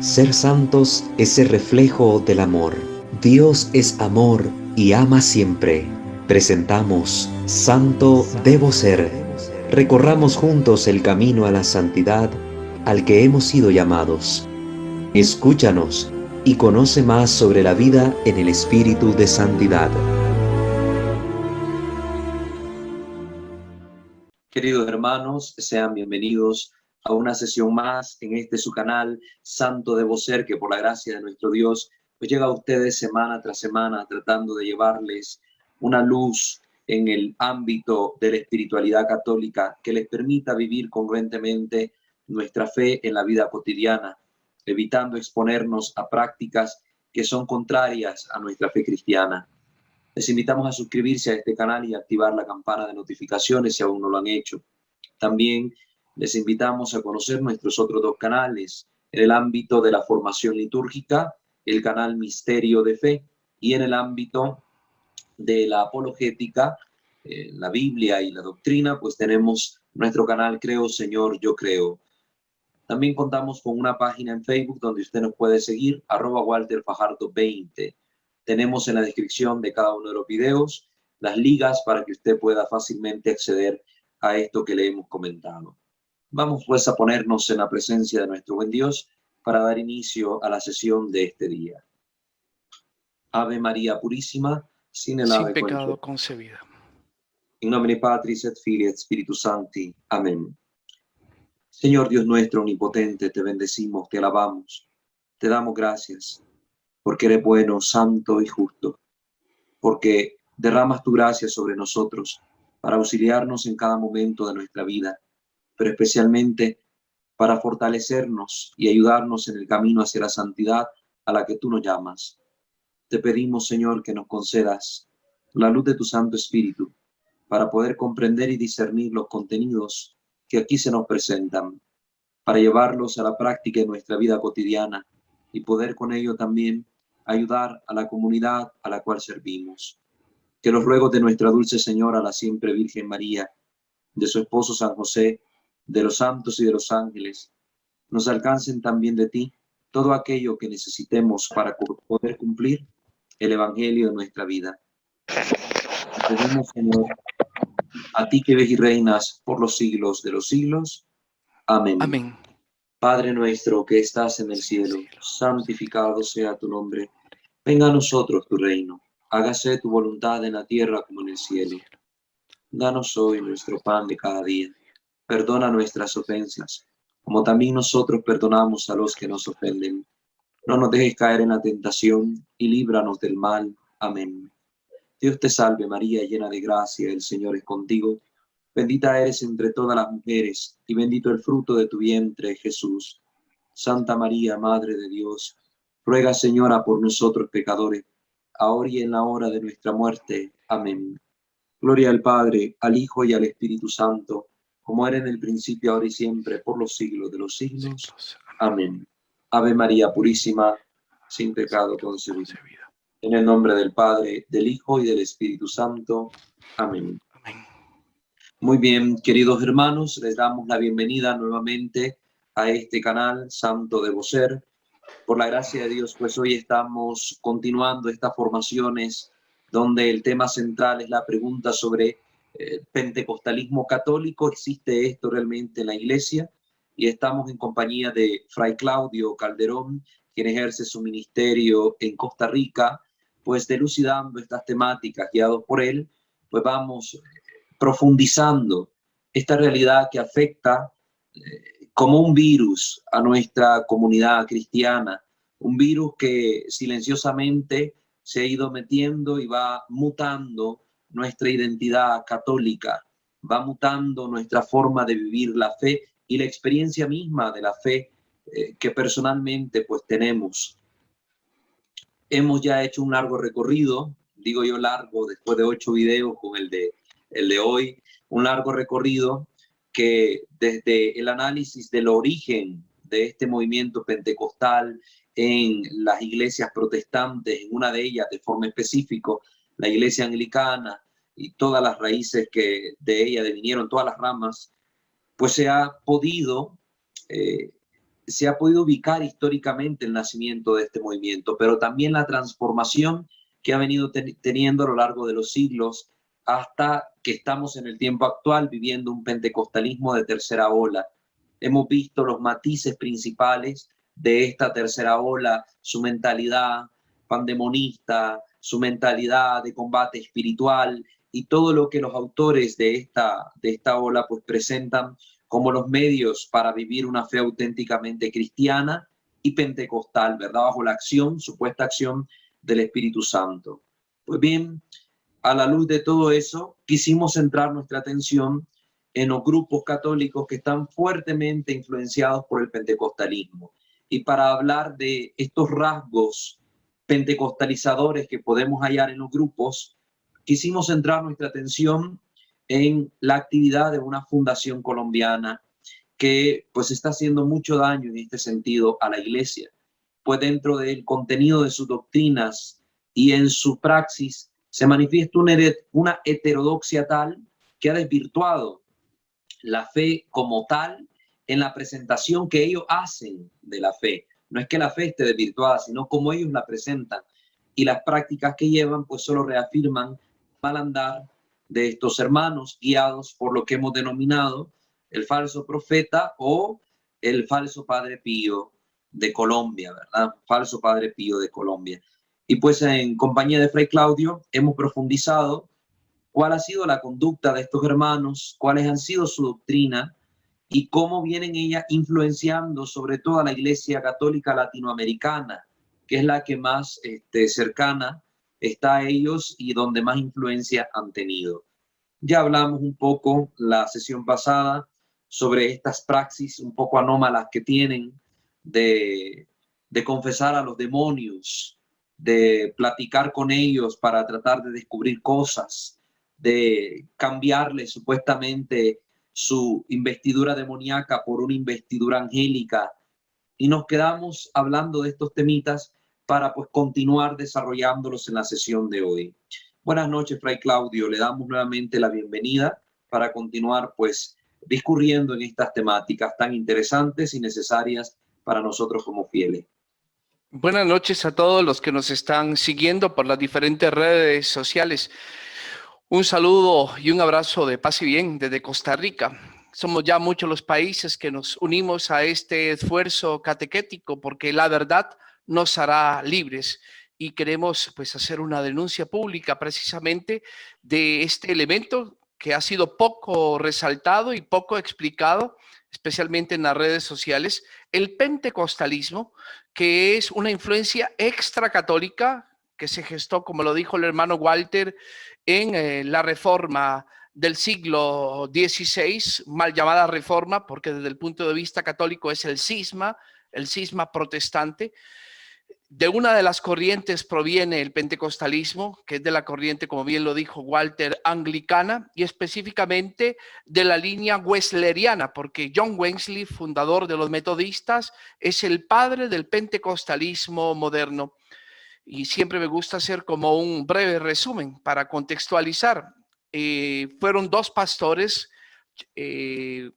Ser santos es ser reflejo del amor. Dios es amor y ama siempre. Presentamos Santo Debo Ser. Recorramos juntos el camino a la santidad al que hemos sido llamados. Escúchanos y conoce más sobre la vida en el espíritu de santidad. Queridos hermanos, sean bienvenidos a una sesión más en este su canal Santo Debo Ser, que por la gracia de nuestro Dios pues llega a ustedes semana tras semana tratando de llevarles una luz en el ámbito de la espiritualidad católica que les permita vivir congruentemente nuestra fe en la vida cotidiana, evitando exponernos a prácticas que son contrarias a nuestra fe cristiana. Les invitamos a suscribirse a este canal y activar la campana de notificaciones si aún no lo han hecho. También les invitamos a conocer nuestros otros dos canales en el ámbito de la formación litúrgica, el canal Misterio de Fe, y en el ámbito de la apologética, la Biblia y la doctrina, pues tenemos nuestro canal Creo, Señor, Yo Creo. También contamos con una página en Facebook donde usted nos puede seguir, @WalterFajardo20. Tenemos en la descripción de cada uno de los videos las ligas para que usted pueda fácilmente acceder a esto que le hemos comentado. Vamos pues a ponernos en la presencia de nuestro buen Dios para dar inicio a la sesión de este día. Ave María Purísima, sin el ave pecado concebida. In nomine Patris et Filii et Spiritus Sancti. Amén. Señor Dios nuestro omnipotente, te bendecimos, te alabamos, te damos gracias, porque eres bueno, santo y justo, porque derramas tu gracia sobre nosotros para auxiliarnos en cada momento de nuestra vida, pero especialmente para fortalecernos y ayudarnos en el camino hacia la santidad a la que tú nos llamas. Te pedimos, Señor, que nos concedas la luz de tu Santo Espíritu para poder comprender y discernir los contenidos que aquí se nos presentan, para llevarlos a la práctica en nuestra vida cotidiana y poder con ello también ayudar a la comunidad a la cual servimos. Que los ruegos de nuestra dulce Señora, la siempre Virgen María, de su esposo San José, de los santos y de los ángeles, nos alcancen también de ti todo aquello que necesitemos para poder cumplir el Evangelio de nuestra vida. Te pedimos, Señor, a ti que ves y reinas por los siglos de los siglos. Amén. Amén. Padre nuestro que estás en el cielo, santificado sea tu nombre. Venga a nosotros tu reino. Hágase tu voluntad en la tierra como en el cielo. Danos hoy nuestro pan de cada día. Perdona nuestras ofensas, como también nosotros perdonamos a los que nos ofenden. No nos dejes caer en la tentación y líbranos del mal. Amén. Dios te salve María, llena de gracia, el Señor es contigo. Bendita eres entre todas las mujeres, y bendito el fruto de tu vientre, Jesús. Santa María, Madre de Dios, ruega, Señora, por nosotros pecadores, ahora y en la hora de nuestra muerte. Amén. Gloria al Padre, al Hijo y al Espíritu Santo, como era en el principio, ahora y siempre, por los siglos de los siglos. Amén. Ave María Purísima, sin pecado concebida. En el nombre del Padre, del Hijo y del Espíritu Santo. Amén. Muy bien, queridos hermanos, les damos la bienvenida nuevamente a este canal Santo Debo Ser. Por la gracia de Dios, pues hoy estamos continuando estas formaciones donde el tema central es la pregunta sobre pentecostalismo católico. ¿Existe esto realmente en la iglesia? Y estamos en compañía de Fray Claudio Calderón, quien ejerce su ministerio en Costa Rica, pues dilucidando estas temáticas, guiados por él, pues vamos profundizando esta realidad que afecta como un virus a nuestra comunidad cristiana, un virus que silenciosamente se ha ido metiendo y va mutando nuestra identidad católica, va mutando nuestra forma de vivir la fe y la experiencia misma de la fe que personalmente pues tenemos. Hemos ya hecho un largo recorrido, digo yo largo, después de 8 videos con el de hoy, un largo recorrido que desde el análisis del origen de este movimiento pentecostal en las iglesias protestantes, en una de ellas de forma específica, la iglesia anglicana y todas las raíces que de ella devinieron, todas las ramas, pues se ha podido se ha podido ubicar históricamente el nacimiento de este movimiento, pero también la transformación que ha venido teniendo a lo largo de los siglos hasta que estamos en el tiempo actual viviendo un pentecostalismo de tercera ola. Hemos visto los matices principales de esta tercera ola, su mentalidad pandemonista, su mentalidad de combate espiritual y todo lo que los autores de esta ola pues presentan como los medios para vivir una fe auténticamente cristiana y pentecostal, ¿verdad? Bajo la acción, supuesta acción del Espíritu Santo. Pues bien, a la luz de todo eso, quisimos centrar nuestra atención en los grupos católicos que están fuertemente influenciados por el pentecostalismo. Y para hablar de estos rasgos pentecostalizadores que podemos hallar en los grupos, quisimos centrar nuestra atención en la actividad de una fundación colombiana que pues está haciendo mucho daño en este sentido a la iglesia, pues dentro del contenido de sus doctrinas y en su praxis se manifiesta una heterodoxia tal que ha desvirtuado la fe como tal en la presentación que ellos hacen de la fe. No es que la fe esté desvirtuada, sino como ellos la presentan. Y las prácticas que llevan pues solo reafirman el mal andar de estos hermanos guiados por lo que hemos denominado el falso profeta o el falso Padre Pío de Colombia, ¿verdad? Falso Padre Pío de Colombia. Y pues en compañía de Fray Claudio hemos profundizado cuál ha sido la conducta de estos hermanos, cuáles han sido su doctrina y cómo vienen ellas influenciando sobre todo a la Iglesia Católica Latinoamericana, que es la que más cercana está a ellos y donde más influencia han tenido. Ya hablamos un poco la sesión pasada sobre estas praxis un poco anómalas que tienen de confesar a los demonios, de platicar con ellos para tratar de descubrir cosas, de cambiarle supuestamente su investidura demoníaca por una investidura angélica. Y nos quedamos hablando de estos temitas para pues continuar desarrollándolos en la sesión de hoy. Buenas noches, Fray Claudio. Le damos nuevamente la bienvenida para continuar pues discurriendo en estas temáticas tan interesantes y necesarias para nosotros como fieles. Buenas noches a todos los que nos están siguiendo por las diferentes redes sociales. Un saludo y un abrazo de paz y bien desde Costa Rica. Somos ya muchos los países que nos unimos a este esfuerzo catequético porque la verdad nos hará libres y queremos pues hacer una denuncia pública precisamente de este elemento que ha sido poco resaltado y poco explicado, especialmente en las redes sociales, el pentecostalismo, que es una influencia extracatólica que se gestó, como lo dijo el hermano Walter, en la reforma del siglo XVI, mal llamada reforma, porque desde el punto de vista católico es el cisma protestante. De una de las corrientes proviene el pentecostalismo, que es de la corriente, como bien lo dijo Walter, anglicana, y específicamente de la línea wesleyana, porque John Wesley, fundador de los metodistas, es el padre del pentecostalismo moderno. Y siempre me gusta hacer como un breve resumen para contextualizar. Fueron dos pastores,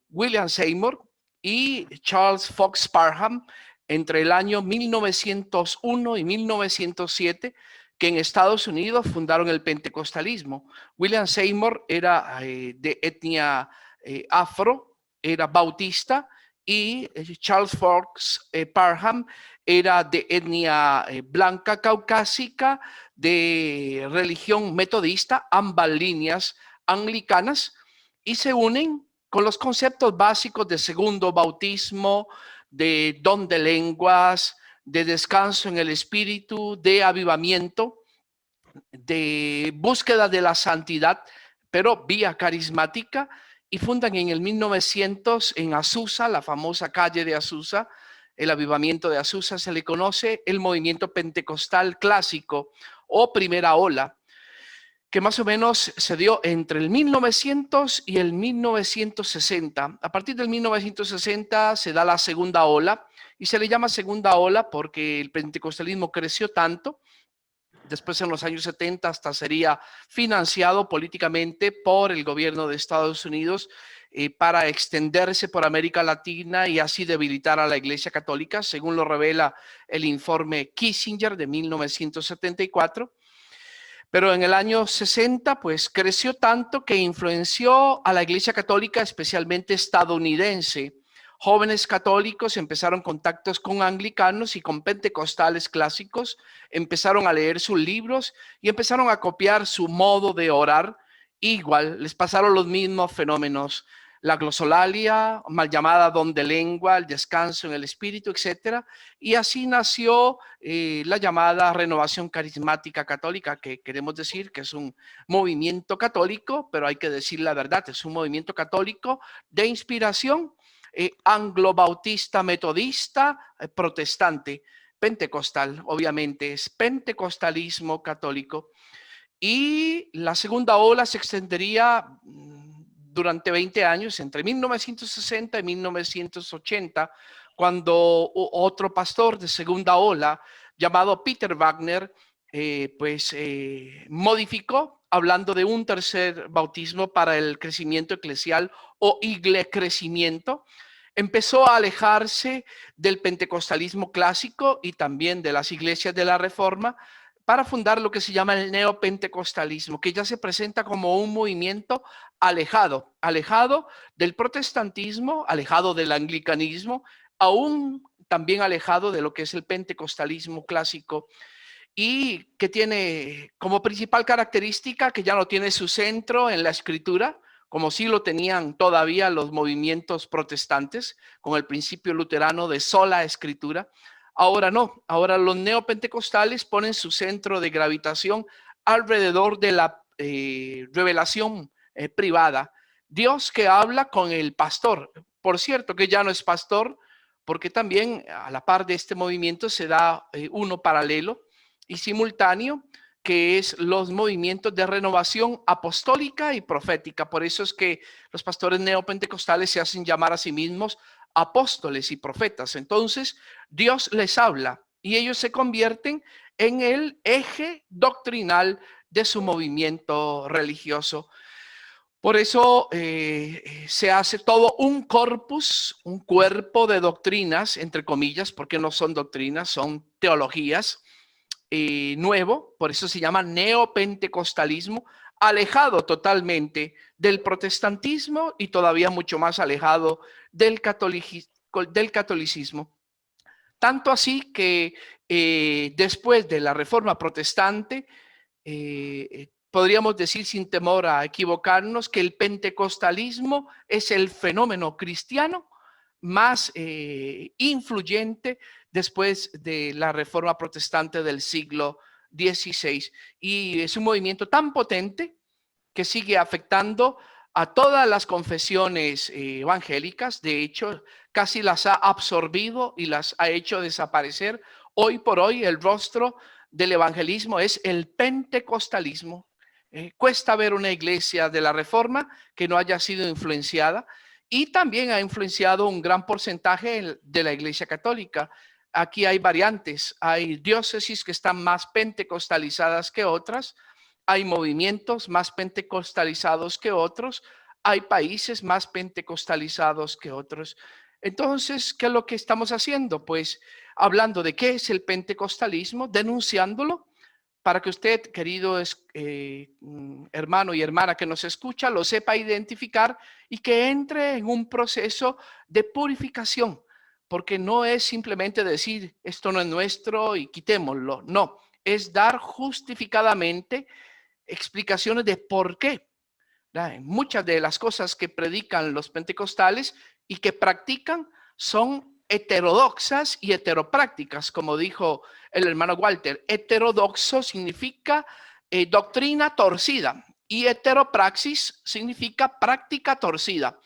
William Seymour y Charles Fox Parham, entre el año 1901 y 1907, que en Estados Unidos fundaron el pentecostalismo. William Seymour era de etnia afro, era bautista, y Charles Fox Parham era de etnia blanca caucásica, de religión metodista, ambas líneas anglicanas, y se unen con los conceptos básicos de segundo bautismo, de don de lenguas, de descanso en el espíritu, de avivamiento, de búsqueda de la santidad, pero vía carismática, y fundan en el 1900 en Azusa, la famosa calle de Azusa, el avivamiento de Azusa, se le conoce el movimiento pentecostal clásico o primera ola, que más o menos se dio entre el 1900 y el 1960. A partir del 1960 se da la segunda ola, y se le llama segunda ola porque el pentecostalismo creció tanto. Después, en los años 70, hasta sería financiado políticamente por el gobierno de Estados Unidos para extenderse por América Latina y así debilitar a la Iglesia Católica, según lo revela el informe Kissinger de 1974. Pero en el año 60, pues creció tanto que influenció a la Iglesia Católica, especialmente estadounidense. Jóvenes católicos empezaron contactos con anglicanos y con pentecostales clásicos, empezaron a leer sus libros y empezaron a copiar su modo de orar. Igual les pasaron los mismos fenómenos, la glosolalia, mal llamada don de lengua, el descanso en el espíritu, etcétera. Y así nació la llamada renovación carismática católica, que queremos decir que es un movimiento católico, pero hay que decir la verdad, es un movimiento católico de inspiración anglo-bautista, metodista, protestante, pentecostal, obviamente es pentecostalismo católico. Y la segunda ola se extendería durante 20 años, entre 1960 y 1980, cuando otro pastor de segunda ola, llamado Peter Wagner, modificó, hablando de un tercer bautismo para el crecimiento eclesial o iglecrecimiento. Empezó a alejarse del pentecostalismo clásico y también de las iglesias de la Reforma para fundar lo que se llama el neopentecostalismo, que ya se presenta como un movimiento alejado del protestantismo, alejado del anglicanismo, aún también alejado de lo que es el pentecostalismo clásico, y que tiene como principal característica que ya no tiene su centro en la escritura, como sí lo tenían todavía los movimientos protestantes, con el principio luterano de sola escritura. Ahora no, ahora los neopentecostales ponen su centro de gravitación alrededor de la revelación privada. Dios que habla con el pastor. Por cierto, que ya no es pastor, porque también a la par de este movimiento se da uno paralelo y simultáneo, que es los movimientos de renovación apostólica y profética. Por eso es que los pastores neopentecostales se hacen llamar a sí mismos apóstoles y profetas. Entonces, Dios les habla y ellos se convierten en el eje doctrinal de su movimiento religioso. Por eso se hace todo un corpus, un cuerpo de doctrinas, entre comillas, porque no son doctrinas, son teologías, nuevo, por eso se llama neopentecostalismo, alejado totalmente del protestantismo y todavía mucho más alejado del catolicismo. Tanto así que después de la Reforma Protestante, podríamos decir sin temor a equivocarnos que el pentecostalismo es el fenómeno cristiano más influyente después de la Reforma Protestante del siglo XVI. Y es un movimiento tan potente que sigue afectando a todas las confesiones evangélicas. De hecho, casi las ha absorbido y las ha hecho desaparecer. Hoy por hoy el rostro del evangelismo es el pentecostalismo. Cuesta ver una iglesia de la Reforma que no haya sido influenciada, y también ha influenciado un gran porcentaje de la Iglesia Católica. Aquí hay variantes, hay diócesis que están más pentecostalizadas que otras, hay movimientos más pentecostalizados que otros, hay países más pentecostalizados que otros. Entonces, ¿qué es lo que estamos haciendo? Pues hablando de qué es el pentecostalismo, denunciándolo, para que usted, querido hermano y hermana que nos escucha, lo sepa identificar y que entre en un proceso de purificación, porque no es simplemente decir esto no es nuestro y quitémoslo, no, es dar justificadamente explicaciones de por qué. Muchas de las cosas que predican los pentecostales y que practican son heterodoxas y heteroprácticas, como dijo el hermano Walter. Heterodoxo significa doctrina torcida y heteropraxis significa práctica torcida.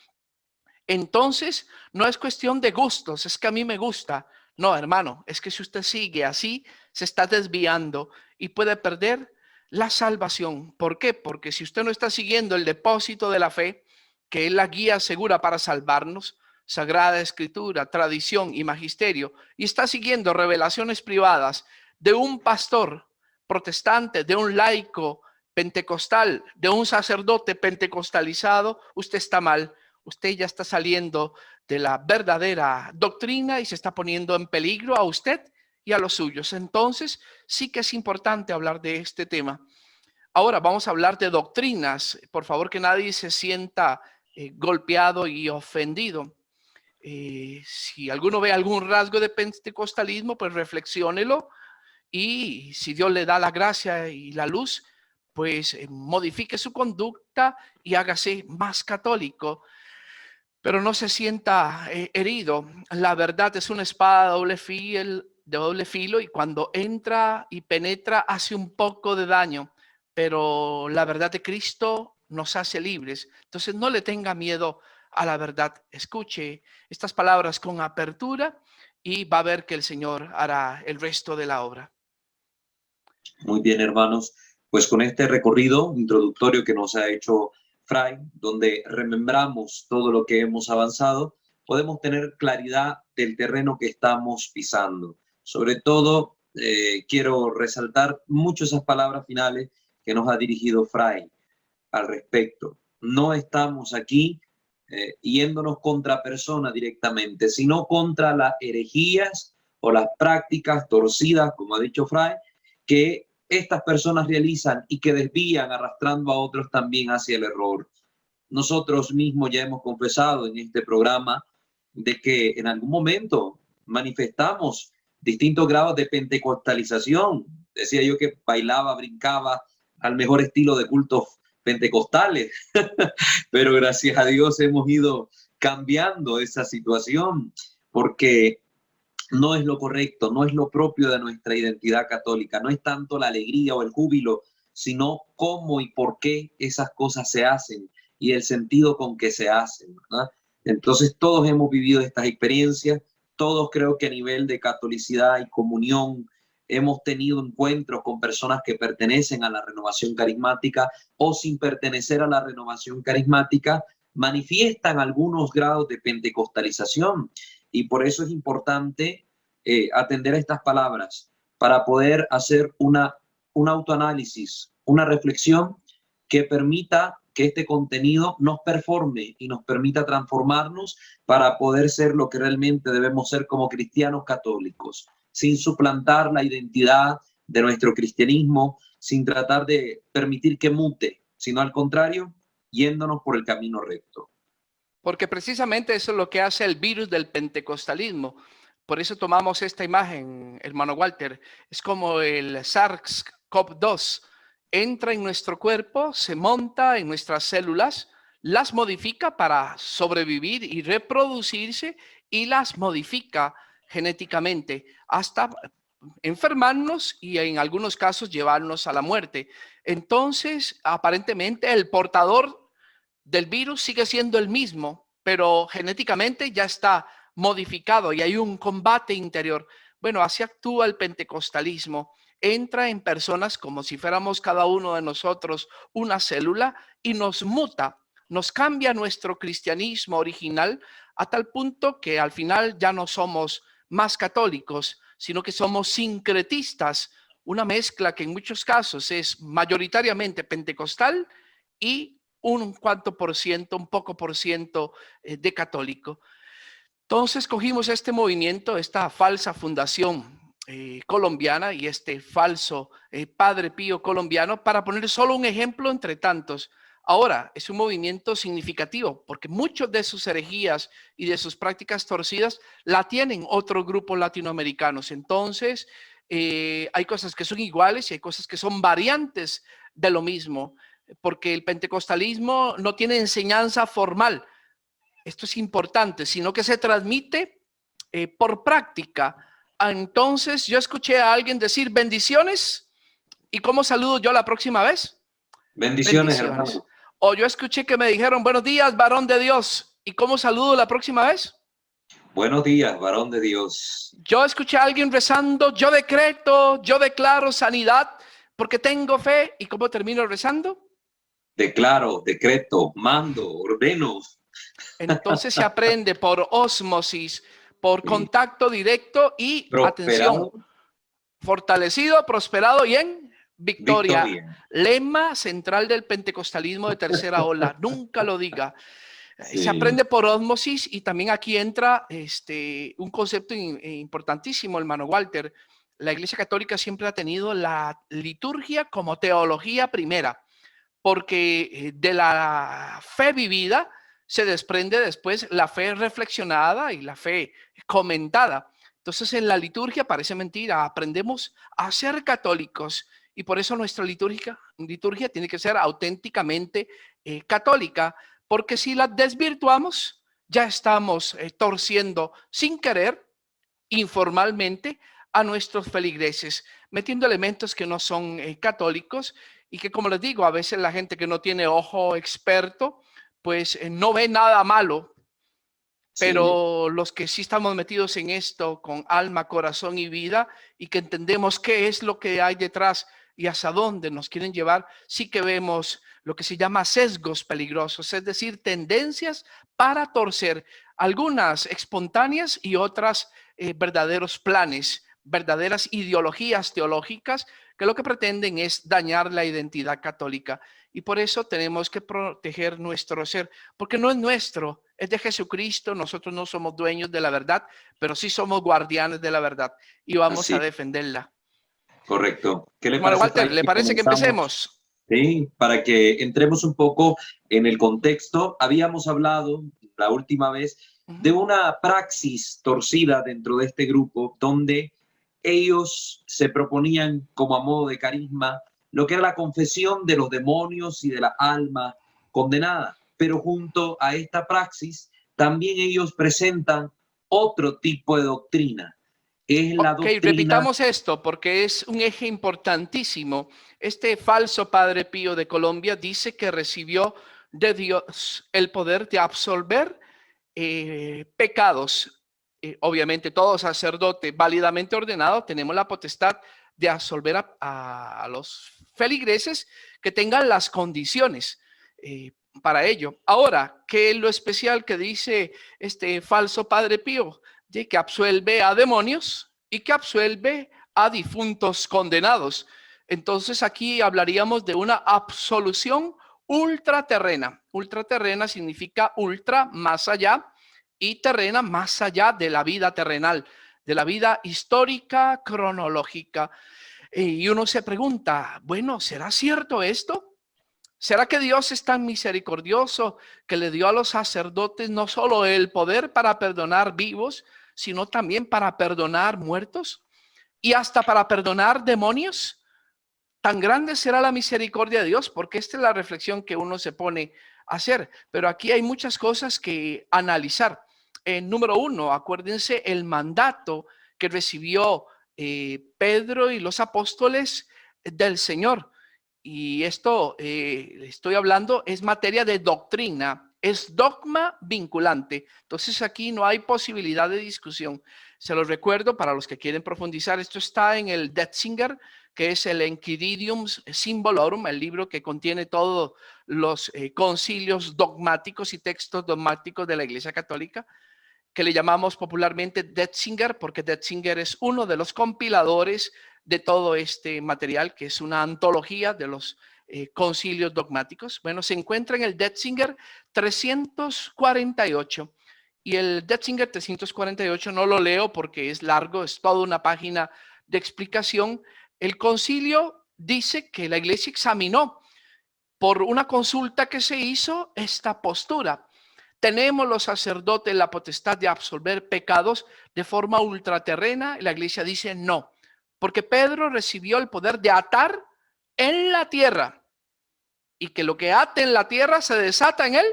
Entonces, no es cuestión de gustos, es que a mí me gusta. No, hermano, es que si usted sigue así, se está desviando y puede perder la salvación. ¿Por qué? Porque si usted no está siguiendo el depósito de la fe, que es la guía segura para salvarnos, Sagrada Escritura, tradición y magisterio, y está siguiendo revelaciones privadas de un pastor protestante, de un laico pentecostal, de un sacerdote pentecostalizado, usted está mal. usted ya está saliendo de la verdadera doctrina y se está poniendo en peligro a usted y a los suyos. Entonces, sí que es importante hablar de este tema. Ahora vamos a hablar de doctrinas. Por favor, que nadie se sienta golpeado y ofendido. Si alguno ve algún rasgo de pentecostalismo, pues reflexiónelo, y si Dios le da la gracia y la luz, pues modifique su conducta y hágase más católico. Pero no se sienta herido. La verdad es una espada de doble filo, y cuando entra y penetra hace un poco de daño, pero la verdad de Cristo nos hace libres. Entonces no le tenga miedo a la verdad. Escuche estas palabras con apertura y va a ver que el Señor hará el resto de la obra. Muy bien, hermanos, pues con este recorrido introductorio que nos ha hecho Fray, donde remembramos todo lo que hemos avanzado, podemos tener claridad del terreno que estamos pisando. Sobre todo, quiero resaltar mucho esas palabras finales que nos ha dirigido Fray al respecto. No estamos aquí yéndonos contra personas directamente, sino contra las herejías o las prácticas torcidas, como ha dicho Fray, que estas personas realizan y que desvían arrastrando a otros también hacia el error. Nosotros mismos ya hemos confesado en este programa de que en algún momento manifestamos distintos grados de pentecostalización. Decía yo que bailaba, brincaba al mejor estilo de cultos pentecostales, pero gracias a Dios hemos ido cambiando esa situación, porque no es lo correcto, no es lo propio de nuestra identidad católica, no es tanto la alegría o el júbilo, sino cómo y por qué esas cosas se hacen y el sentido con que se hacen, ¿verdad? Entonces todos hemos vivido estas experiencias, todos creo que a nivel de catolicidad y comunión hemos tenido encuentros con personas que pertenecen a la renovación carismática o sin pertenecer a la renovación carismática, manifiestan algunos grados de pentecostalización. Y por eso es importante atender a estas palabras para poder hacer un autoanálisis, una reflexión que permita que este contenido nos performe y nos permita transformarnos para poder ser lo que realmente debemos ser como cristianos católicos, sin suplantar la identidad de nuestro cristianismo, sin tratar de permitir que mute, sino al contrario, yéndonos por el camino recto. Porque precisamente eso es lo que hace el virus del pentecostalismo. Por eso tomamos esta imagen, hermano Walter. Es como el SARS-CoV-2. Entra en nuestro cuerpo, se monta en nuestras células, las modifica para sobrevivir y reproducirse, y las modifica genéticamente hasta enfermarnos y en algunos casos llevarnos a la muerte. Entonces, aparentemente el portador del virus sigue siendo el mismo, pero genéticamente ya está modificado y hay un combate interior. Bueno, así actúa el pentecostalismo. Entra en personas como si fuéramos cada uno de nosotros una célula y nos muta, nos cambia nuestro cristianismo original a tal punto que al final ya no somos más católicos, sino que somos sincretistas, una mezcla que en muchos casos es mayoritariamente pentecostal y un cuanto por ciento, un poco por ciento de católico. Entonces cogimos este movimiento, esta falsa fundación colombiana y este falso Padre Pío colombiano, para poner solo un ejemplo entre tantos. Ahora, es un movimiento significativo porque muchos de sus herejías y de sus prácticas torcidas la tienen otros grupos latinoamericanos. Entonces, hay cosas que son iguales y hay cosas que son variantes de lo mismo, porque el pentecostalismo no tiene enseñanza formal. Esto es importante, sino que se transmite por práctica. Entonces, yo escuché a alguien decir bendiciones, ¿y cómo saludo yo la próxima vez? Bendiciones, hermano. O yo escuché que me dijeron buenos días, varón de Dios, ¿y cómo saludo la próxima vez? Buenos días, varón de Dios. Yo escuché a alguien rezando, yo decreto, yo declaro sanidad porque tengo fe. ¿Y cómo termino rezando? Declaro, decreto, mando, ordeno. Entonces se aprende por ósmosis, por contacto directo y, Prosperado. atención, fortalecido, prosperado y en victoria. Lema central del pentecostalismo de tercera ola. Nunca lo diga. Se aprende por ósmosis y también aquí entra un concepto importantísimo, hermano Walter. La Iglesia Católica siempre ha tenido la liturgia como teología primera, porque de la fe vivida se desprende después la fe reflexionada y la fe comentada. Entonces en la liturgia, parece mentira, aprendemos a ser católicos y por eso nuestra liturgia tiene que ser auténticamente católica, porque si la desvirtuamos, ya estamos torciendo sin querer, informalmente, a nuestros feligreses, metiendo elementos que no son católicos y que, como les digo, a veces la gente que no tiene ojo experto, pues no ve nada malo, pero los que sí estamos metidos en esto con alma, corazón y vida y que entendemos qué es lo que hay detrás y hacia dónde nos quieren llevar, sí que vemos lo que se llama sesgos peligrosos, es decir, tendencias para torcer, algunas espontáneas y otras verdaderos planes, verdaderas ideologías teológicas que lo que pretenden es dañar la identidad católica. Y por eso tenemos que proteger nuestro ser, porque no es nuestro, es de Jesucristo. Nosotros no somos dueños de la verdad, pero sí somos guardianes de la verdad y vamos a defenderla. Correcto. ¿Qué le Bueno, parece, Walter, Fray, ¿le si parece que comenzamos? empecemos? Sí, para que entremos un poco en el contexto. Habíamos hablado la última vez de una praxis torcida dentro de este grupo donde ellos se proponían como a modo de carisma lo que era la confesión de los demonios y de la alma condenada. Pero junto a esta praxis también ellos presentan otro tipo de doctrina. Es la Ok, doctrina. repitamos esto porque es un eje importantísimo. Este falso Padre Pío de Colombia dice que recibió de Dios el poder de absolver pecados. Obviamente todo sacerdote válidamente ordenado tenemos la potestad de absolver a los feligreses que tengan las condiciones para ello. Ahora, ¿qué es lo especial que dice este falso Padre Pío? De que absuelve a demonios y que absuelve a difuntos condenados. Entonces aquí hablaríamos de una absolución ultraterrena. Ultraterrena significa ultra, más allá, y terrena, más allá de la vida terrenal, de la vida histórica, cronológica. Y uno se pregunta, bueno, ¿será cierto esto? ¿Será que Dios es tan misericordioso que le dio a los sacerdotes no solo el poder para perdonar vivos, sino también para perdonar muertos y hasta para perdonar demonios? Tan grande será la misericordia de Dios, porque esta es la reflexión que uno se pone a hacer. Pero aquí hay muchas cosas que analizar. Número uno, acuérdense el mandato que recibió Pedro y los apóstoles del Señor. Y esto, estoy hablando, es materia de doctrina, es dogma vinculante. Entonces aquí no hay posibilidad de discusión. Se los recuerdo para los que quieren profundizar. Esto está en el Detzinger, que es el Enchiridium Symbolorum, el libro que contiene todos los concilios dogmáticos y textos dogmáticos de la Iglesia Católica, que le llamamos popularmente Detzinger, porque Detzinger es uno de los compiladores de todo este material, que es una antología de los concilios dogmáticos. Bueno, se encuentra en el Detzinger 348. Y el Detzinger 348 no lo leo porque es largo, es toda una página de explicación. El concilio dice que la Iglesia examinó por una consulta que se hizo esta postura. ¿Tenemos los sacerdotes la potestad de absolver pecados de forma ultraterrena? Y la Iglesia dice no, porque Pedro recibió el poder de atar en la tierra y que lo que ate en la tierra se desata en el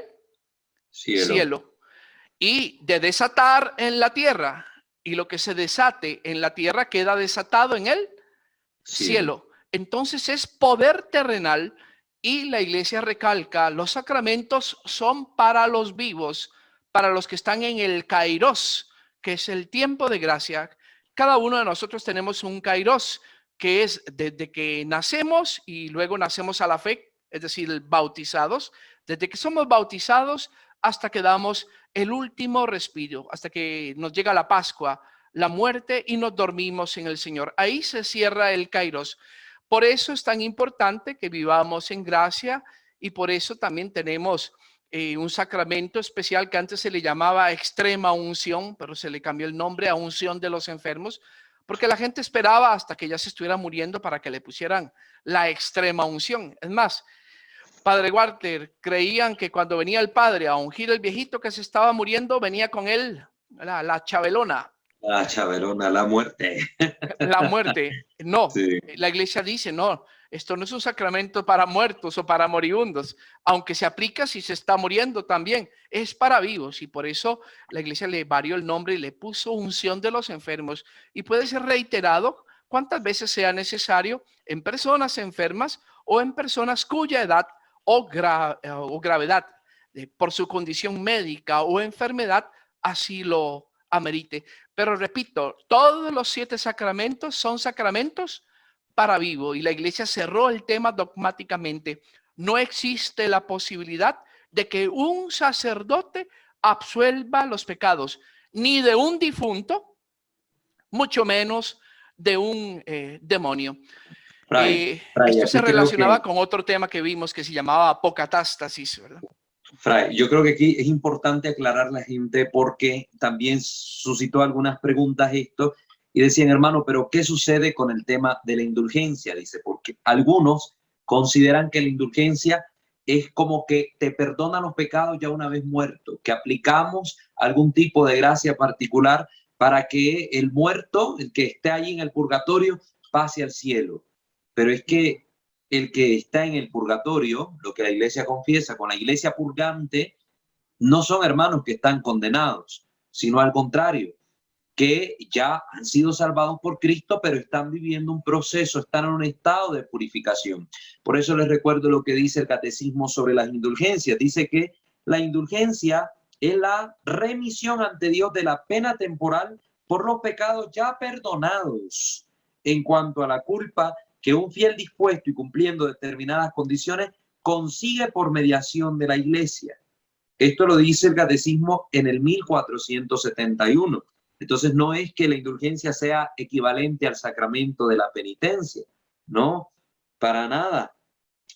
cielo. Y de desatar en la tierra y lo que se desate en la tierra queda desatado en el cielo. Entonces es poder terrenal y la Iglesia recalca, los sacramentos son para los vivos, para los que están en el kairos, que es el tiempo de gracia. Cada uno de nosotros tenemos un kairos, que es desde que nacemos y luego nacemos a la fe, es decir, bautizados, desde que somos bautizados hasta que damos el último respiro, hasta que nos llega la Pascua, la muerte y nos dormimos en el Señor. Ahí se cierra el kairos. Por eso es tan importante que vivamos en gracia y por eso también tenemos un sacramento especial que antes se le llamaba extrema unción, pero se le cambió el nombre a unción de los enfermos, porque la gente esperaba hasta que ya se estuviera muriendo para que le pusieran la extrema unción. Es más, Padre Walter, creían que cuando venía el padre a ungir el viejito que se estaba muriendo, venía con él la chabelona. La chabelona, la muerte. La muerte. No, Sí. la iglesia dice, no, esto no es un sacramento para muertos o para moribundos, aunque se aplica si se está muriendo también, es para vivos, y por eso la iglesia le varió el nombre y le puso unción de los enfermos, y puede ser reiterado cuantas veces sea necesario en personas enfermas o en personas cuya edad o gravedad por su condición médica o enfermedad así lo amerite. Pero repito, todos los 7 sacramentos son sacramentos para vivo, y la iglesia cerró el tema dogmáticamente. No existe la posibilidad de que un sacerdote absuelva los pecados, ni de un difunto, mucho menos de un demonio. Fray, Esto se aquí creo relacionaba que, con otro tema que vimos que se llamaba apocatástasis, ¿verdad? Fray, yo creo que aquí es importante aclarar a la gente porque también suscitó algunas preguntas esto y decían, hermano, pero ¿qué sucede con el tema de la indulgencia? Dice, porque algunos consideran que la indulgencia es como que te perdonan los pecados ya una vez muerto, que aplicamos algún tipo de gracia particular para que el muerto, el que esté allí en el purgatorio, pase al cielo. Pero es que el que está en el purgatorio, lo que la iglesia confiesa con la iglesia purgante, no son hermanos que están condenados, sino al contrario, que ya han sido salvados por Cristo, pero están viviendo un proceso, están en un estado de purificación. Por eso les recuerdo lo que dice el catecismo sobre las indulgencias. Dice que la indulgencia es la remisión ante Dios de la pena temporal por los pecados ya perdonados en cuanto a la culpa que un fiel dispuesto y cumpliendo determinadas condiciones consigue por mediación de la iglesia. Esto lo dice el catecismo en el 1471. Entonces no es que la indulgencia sea equivalente al sacramento de la penitencia, no, para nada,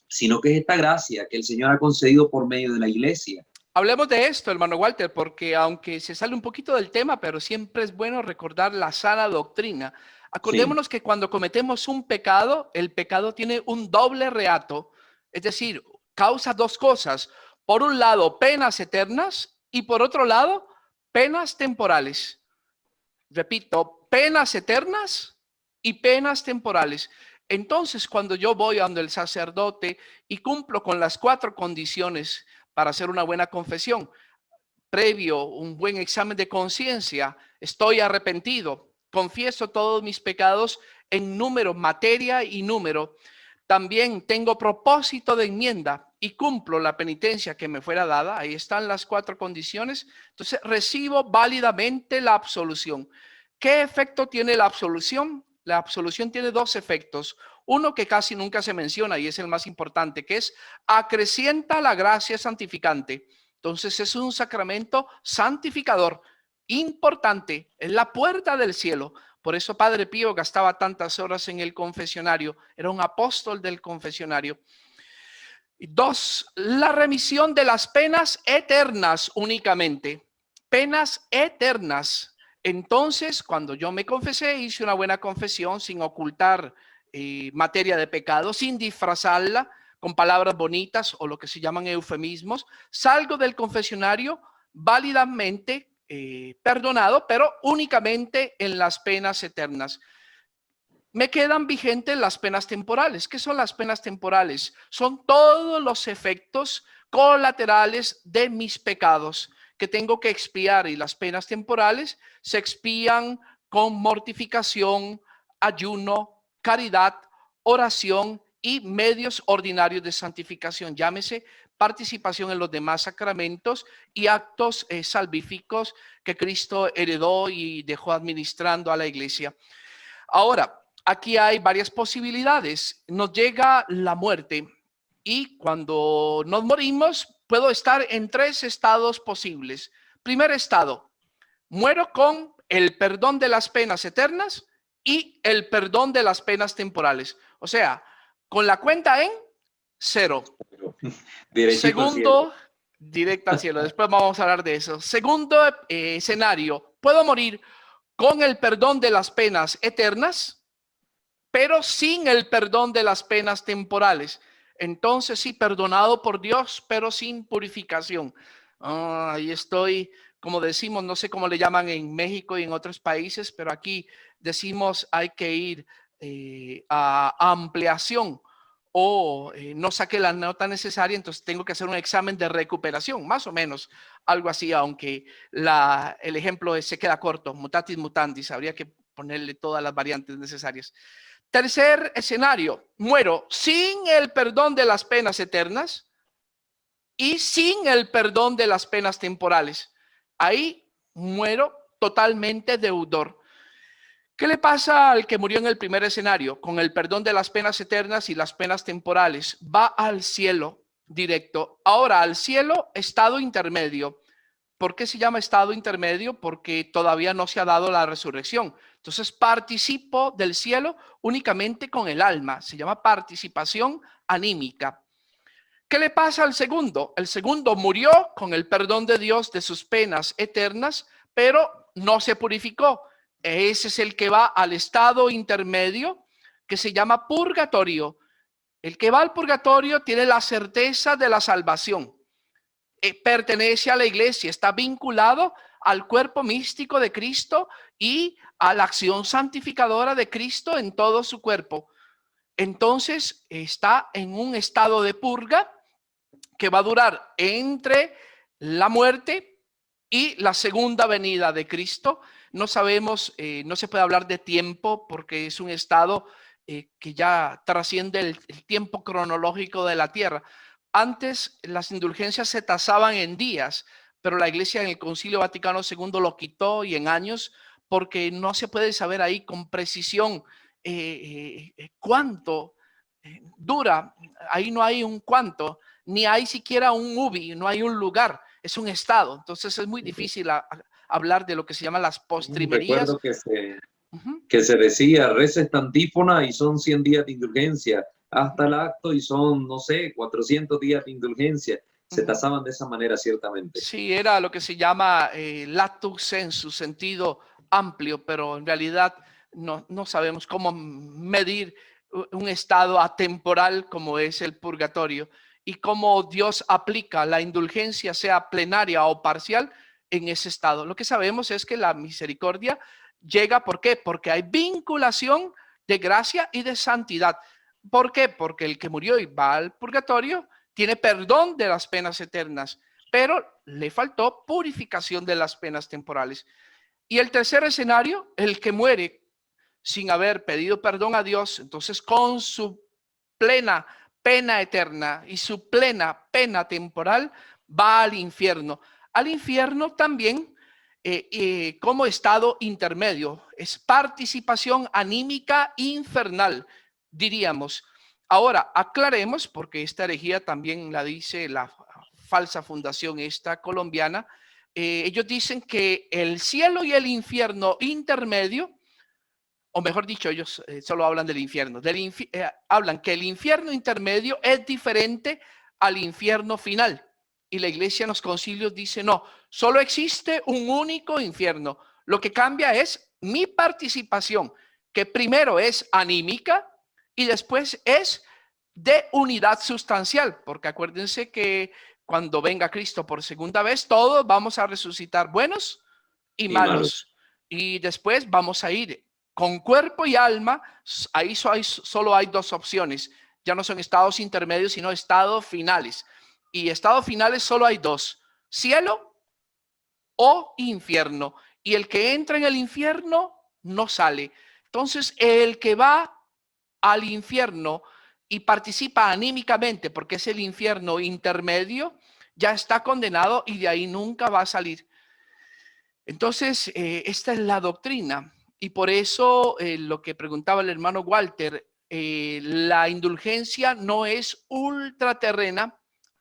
sino que es esta gracia que el Señor ha concedido por medio de la iglesia. Hablemos de esto, hermano Walter, porque aunque se sale un poquito del tema, pero siempre es bueno recordar la sana doctrina. Acordémonos que cuando cometemos un pecado, el pecado tiene un doble reato, es decir, causa 2 cosas. Por un lado, penas eternas, y por otro lado, penas temporales. Repito, penas eternas y penas temporales. Entonces, cuando yo voy a donde el sacerdote y cumplo con las 4 condiciones para hacer una buena confesión, previo un buen examen de conciencia, estoy arrepentido, confieso todos mis pecados en número, materia y número, también tengo propósito de enmienda y cumplo la penitencia que me fuera dada, ahí están las 4 condiciones, entonces recibo válidamente la absolución. ¿Qué efecto tiene la absolución? La absolución tiene 2 efectos. Uno que casi nunca se menciona y es el más importante, que es acrecienta la gracia santificante. Entonces es un sacramento santificador importante, es la puerta del cielo. Por eso Padre Pío gastaba tantas horas en el confesionario, era un apóstol del confesionario. 2, la remisión de las penas eternas únicamente, penas eternas. Entonces, cuando yo me confesé, hice una buena confesión sin ocultar materia de pecado, sin disfrazarla con palabras bonitas o lo que se llaman eufemismos, salgo del confesionario válidamente perdonado, pero únicamente en las penas eternas. Me quedan vigentes las penas temporales. ¿Qué son las penas temporales? Son todos los efectos colaterales de mis pecados que tengo que expiar, y las penas temporales se expían con mortificación, ayuno, caridad, oración y medios ordinarios de santificación. Llámese participación en los demás sacramentos y actos salvíficos que Cristo heredó y dejó administrando a la iglesia. Ahora, aquí hay varias posibilidades. Nos llega la muerte y cuando nos morimos puedo estar en 3 estados posibles. Primer estado, muero con el perdón de las penas eternas y el perdón de las penas temporales. O sea, con la cuenta en 0. Derechito al cielo. Directo al cielo. Después vamos a hablar de eso. Segundo escenario, puedo morir con el perdón de las penas eternas, pero sin el perdón de las penas temporales. Entonces sí, perdonado por Dios, pero sin purificación. Ahí estoy, como decimos, no sé cómo le llaman en México y en otros países, pero aquí decimos hay que ir a ampliación o no saqué la nota necesaria, entonces tengo que hacer un examen de recuperación, más o menos, algo así, aunque el ejemplo se queda corto, mutatis mutandis, habría que ponerle todas las variantes necesarias. Tercer escenario, muero sin el perdón de las penas eternas y sin el perdón de las penas temporales. Ahí muero totalmente deudor. ¿Qué le pasa al que murió en el primer escenario? Con el perdón de las penas eternas y las penas temporales, va al cielo directo. Ahora, al cielo, estado intermedio. ¿Por qué se llama estado intermedio? Porque todavía no se ha dado la resurrección. Entonces, participo del cielo únicamente con el alma. Se llama participación anímica. ¿Qué le pasa al segundo? El segundo murió con el perdón de Dios de sus penas eternas, pero no se purificó. Ese es el que va al estado intermedio que se llama purgatorio. El que va al purgatorio tiene la certeza de la salvación. Pertenece a la iglesia, está vinculado al cuerpo místico de Cristo y a la acción santificadora de Cristo en todo su cuerpo. Entonces está en un estado de purga que va a durar entre la muerte y la segunda venida de Cristo. No sabemos, no se puede hablar de tiempo porque es un estado que ya trasciende el tiempo cronológico de la tierra. Antes las indulgencias se tasaban en días, pero la Iglesia en el Concilio Vaticano II lo quitó y en años, porque no se puede saber ahí con precisión cuánto dura. Ahí no hay un cuánto, ni hay siquiera un ubi, no hay un lugar, es un estado. Entonces es muy difícil hablar de lo que se llama las postrimerías. Recuerdo que se decía, reza esta antífona y son 100 días de indulgencia, hasta el acto y son, no sé, 400 días de indulgencia. Se tasaban de esa manera, ciertamente. Sí, era lo que se llama latus sensu, sentido amplio, pero en realidad no sabemos cómo medir un estado atemporal como es el purgatorio y cómo Dios aplica la indulgencia, sea plenaria o parcial, en ese estado. Lo que sabemos es que la misericordia llega, ¿por qué? Porque hay vinculación de gracia y de santidad. ¿Por qué? Porque el que murió y va al purgatorio tiene perdón de las penas eternas, pero le faltó purificación de las penas temporales. Y el tercer escenario, el que muere sin haber pedido perdón a Dios, entonces con su plena pena eterna y su plena pena temporal va al infierno. Al infierno también como estado intermedio, es participación anímica infernal, diríamos. Ahora, aclaremos, porque esta herejía también la dice la falsa fundación esta colombiana, ellos dicen que el cielo y el infierno intermedio, o mejor dicho, ellos solo hablan del infierno, hablan que el infierno intermedio es diferente al infierno final. Y la iglesia en los concilios dice, no, solo existe un único infierno. Lo que cambia es mi participación, que primero es anímica y después es de unidad sustancial, porque acuérdense que cuando venga Cristo por segunda vez, todos vamos a resucitar buenos y malos. Y después vamos a ir con cuerpo y alma. Ahí solo hay dos opciones. Ya no son estados intermedios, sino estados finales. Y estados finales solo hay dos: cielo o infierno. Y el que entra en el infierno no sale. Entonces, el que va al infierno y participa anímicamente, porque es el infierno intermedio, ya está condenado y de ahí nunca va a salir. Entonces, esta es la doctrina. Y por eso lo que preguntaba el hermano Walter, la indulgencia no es ultraterrena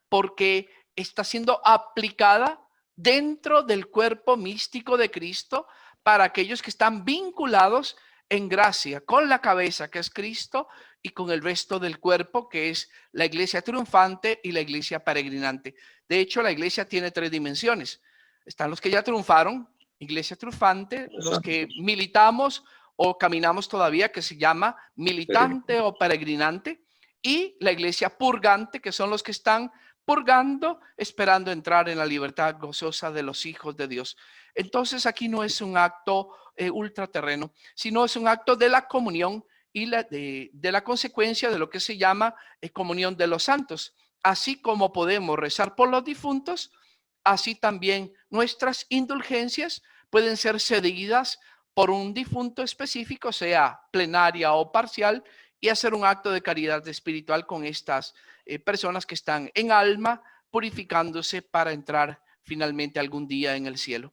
porque está siendo aplicada dentro del cuerpo místico de Cristo para aquellos que están vinculados en gracia con la cabeza, que es Cristo, y con el resto del cuerpo, que es la iglesia triunfante y la iglesia peregrinante. De hecho, la iglesia tiene 3 dimensiones. Están los que ya triunfaron, iglesia triunfante, los que militamos o caminamos todavía, que se llama militante o peregrinante, y la iglesia purgante, que son los que están purgando, esperando entrar en la libertad gozosa de los hijos de Dios. Entonces aquí no es un acto ultraterreno, sino es un acto de la comunión y de la consecuencia de lo que se llama comunión de los santos. Así como podemos rezar por los difuntos, así también nuestras indulgencias pueden ser cedidas por un difunto específico, sea plenaria o parcial, y hacer un acto de caridad espiritual con estas personas que están en alma purificándose para entrar finalmente algún día en el cielo.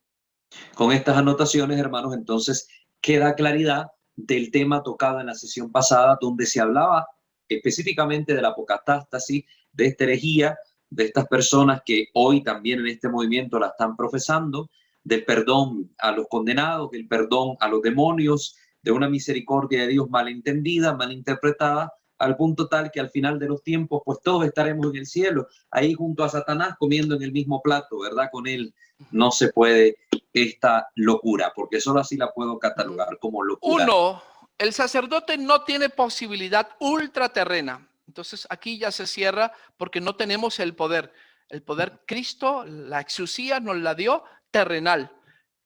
Con estas anotaciones, hermanos, entonces queda claridad del tema tocado en la sesión pasada, donde se hablaba específicamente de la apocatástasis, de esta herejía, de estas personas que hoy también en este movimiento la están profesando, del perdón a los condenados, del perdón a los demonios, de una misericordia de Dios malentendida, malinterpretada, al punto tal que al final de los tiempos, pues todos estaremos en el cielo, ahí junto a Satanás comiendo en el mismo plato, ¿verdad? Con él no se puede esta locura, porque solo así la puedo catalogar como locura. 1, el sacerdote no tiene posibilidad ultraterrena. Entonces aquí ya se cierra porque no tenemos el poder. El poder Cristo, la exusía nos la dio terrenal.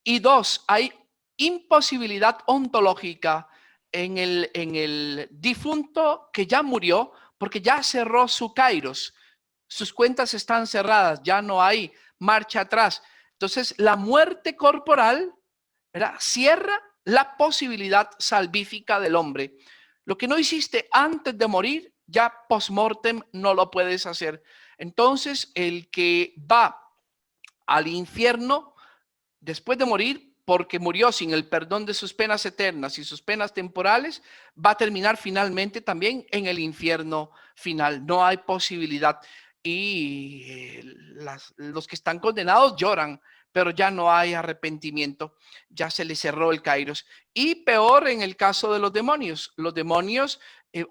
Y 2, hay imposibilidad ontológica en el difunto que ya murió porque ya cerró su kairos. Sus cuentas están cerradas, ya no hay marcha atrás. Entonces la muerte corporal, ¿verdad?, cierra la posibilidad salvífica del hombre. Lo que no hiciste antes de morir, ya post-mortem no lo puedes hacer. Entonces, el que va al infierno después de morir, porque murió sin el perdón de sus penas eternas y sus penas temporales, va a terminar finalmente también en el infierno final. No hay posibilidad. Y los que están condenados lloran, pero ya no hay arrepentimiento, ya se les cerró el kairos. Y peor en el caso de los demonios. Los demonios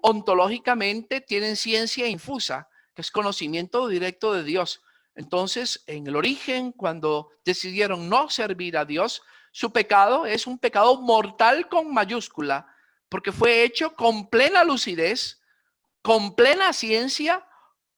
ontológicamente tienen ciencia infusa, que es conocimiento directo de Dios. Entonces, en el origen, cuando decidieron no servir a Dios, su pecado es un pecado mortal con mayúscula, porque fue hecho con plena lucidez, con plena ciencia,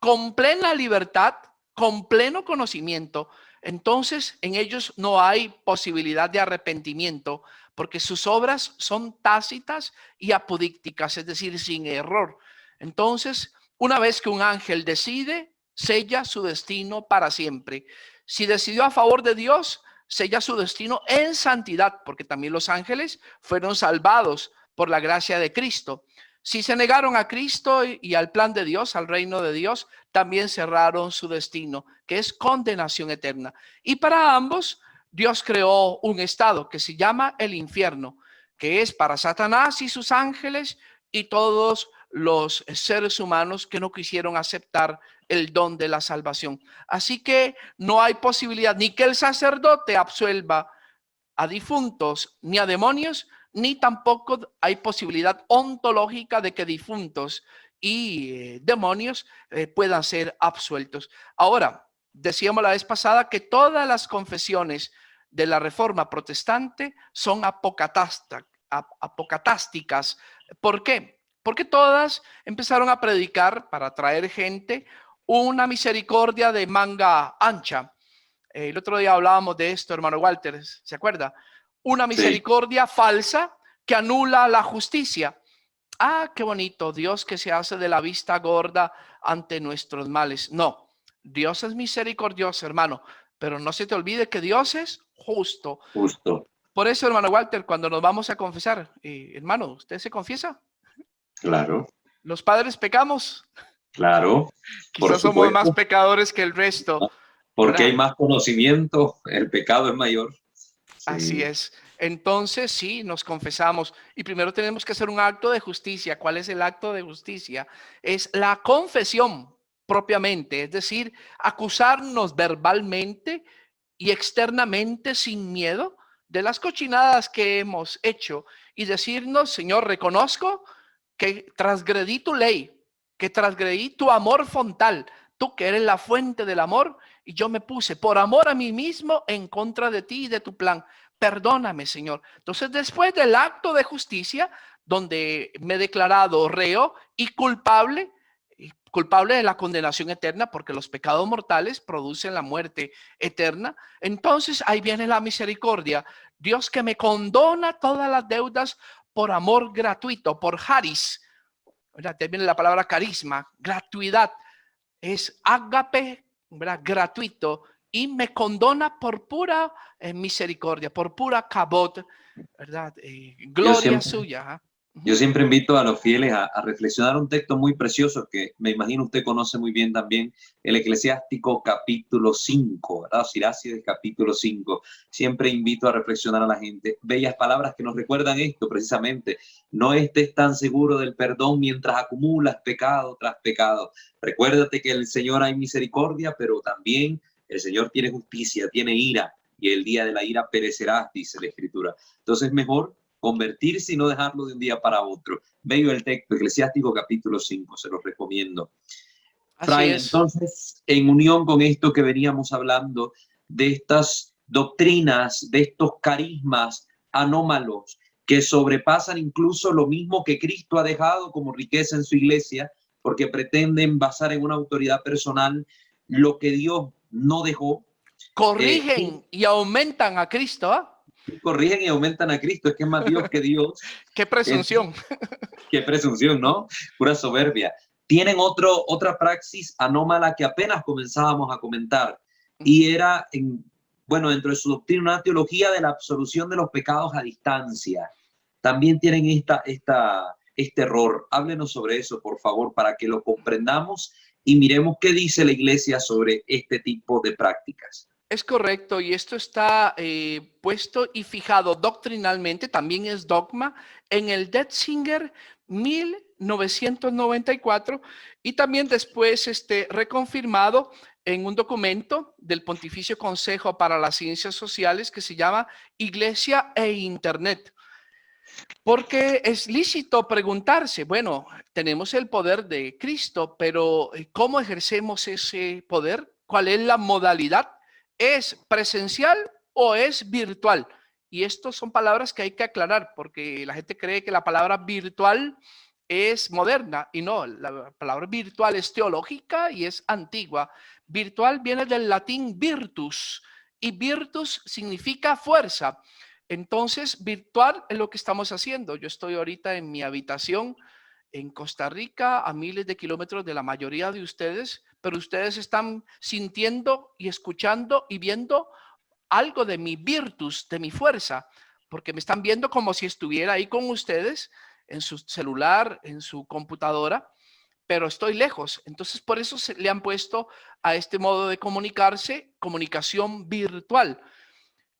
con plena libertad, con pleno conocimiento. Entonces, en ellos no hay posibilidad de arrepentimiento, porque sus obras son tácitas y apodícticas, es decir, sin error. Entonces, una vez que un ángel decide, sella su destino para siempre. Si decidió a favor de Dios, sella su destino en santidad, porque también los ángeles fueron salvados por la gracia de Cristo. Si se negaron a Cristo y al plan de Dios, al reino de Dios, también cerraron su destino, que es condenación eterna. Y para ambos, Dios creó un estado que se llama el infierno, que es para Satanás y sus ángeles y todos los seres humanos que no quisieron aceptar el don de la salvación. Así que no hay posibilidad ni que el sacerdote absuelva a difuntos ni a demonios, ni tampoco hay posibilidad ontológica de que difuntos y demonios puedan ser absueltos. Ahora, decíamos la vez pasada que todas las confesiones de la Reforma Protestante son apocatásticas. ¿Por qué? Porque todas empezaron a predicar para atraer gente una misericordia de manga ancha. El otro día hablábamos de esto, hermano Walter, ¿se acuerda? Una misericordia falsa que anula la justicia. Ah, qué bonito, Dios que se hace de la vista gorda ante nuestros males. No, Dios es misericordioso, hermano, pero no se te olvide que Dios es justo. Justo. Por eso, hermano Walter, cuando nos vamos a confesar, hermano, ¿usted se confiesa? Claro. ¿Los padres pecamos? Claro. Quizás somos más pecadores que el resto. Porque hay más conocimiento, el pecado es mayor. Sí. Así es. Entonces, sí, nos confesamos. Y primero tenemos que hacer un acto de justicia. ¿Cuál es el acto de justicia? Es la confesión propiamente, es decir, acusarnos verbalmente y externamente sin miedo de las cochinadas que hemos hecho y decirnos, Señor, reconozco que transgredí tu ley, que transgredí tu amor frontal, tú que eres la fuente del amor, y yo me puse por amor a mí mismo en contra de ti y de tu plan. Perdóname, Señor. Entonces, después del acto de justicia, donde me he declarado reo y culpable de la condenación eterna, porque los pecados mortales producen la muerte eterna, entonces ahí viene la misericordia. Dios que me condona todas las deudas por amor gratuito, por charis. ¿Verdad? Te viene la palabra carisma, gratuidad. Es ágape, ¿verdad? Gratuito, y me condona por pura misericordia, por pura cabot, ¿verdad? Yo Gloria siempre, suya. yo siempre invito a los fieles a reflexionar un texto muy precioso que me imagino usted conoce muy bien también, el Eclesiástico capítulo 5, ¿verdad? Siracide capítulo 5. Siempre invito a reflexionar a la gente. Bellas palabras que nos recuerdan esto precisamente. No estés tan seguro del perdón mientras acumulas pecado tras pecado. Recuérdate que el Señor hay misericordia, pero también el Señor tiene justicia, tiene ira, y el día de la ira perecerás, dice la Escritura. Entonces, mejor convertirse y no dejarlo de un día para otro. Bello el texto, Eclesiástico capítulo 5, se los recomiendo. Así Fray, es. entonces, en unión con esto que veníamos hablando, de estas doctrinas, de estos carismas anómalos que sobrepasan incluso lo mismo que Cristo ha dejado como riqueza en su iglesia, porque pretenden basar en una autoridad personal lo que Dios no dejó. Y Corrigen y aumentan a Cristo. corrigen y aumentan a Cristo, es que es más Dios que Dios. Qué Es, presunción. qué presunción, ¿no? Pura soberbia. Tienen otra praxis anómala que apenas comenzábamos a comentar, y era, bueno, dentro de su doctrina, una teología de la absolución de los pecados a distancia. También tienen este error. Háblenos sobre eso, por favor, para que lo comprendamos y miremos qué dice la iglesia sobre este tipo de prácticas. Es correcto, y esto está puesto y fijado doctrinalmente, también es dogma, en el Detzinger 1994, y también después reconfirmado en un documento del Pontificio Consejo para las Ciencias Sociales que se llama Iglesia e Internet. Porque es lícito preguntarse, bueno, tenemos el poder de Cristo, pero ¿cómo ejercemos ese poder? ¿Cuál es la modalidad? ¿Es presencial o es virtual? Y estas son palabras que hay que aclarar, porque la gente cree que la palabra virtual es moderna, y no, la palabra virtual es teológica y es antigua. Virtual viene del latín virtus, y virtus significa fuerza. Entonces, virtual es lo que estamos haciendo. Yo estoy ahorita en mi habitación en Costa Rica, a miles de kilómetros de la mayoría de ustedes, pero ustedes están sintiendo y escuchando y viendo algo de mi virtus, de mi fuerza, porque me están viendo como si estuviera ahí con ustedes en su celular, en su computadora, pero estoy lejos. Entonces, por eso le han puesto a este modo de comunicarse, comunicación virtual.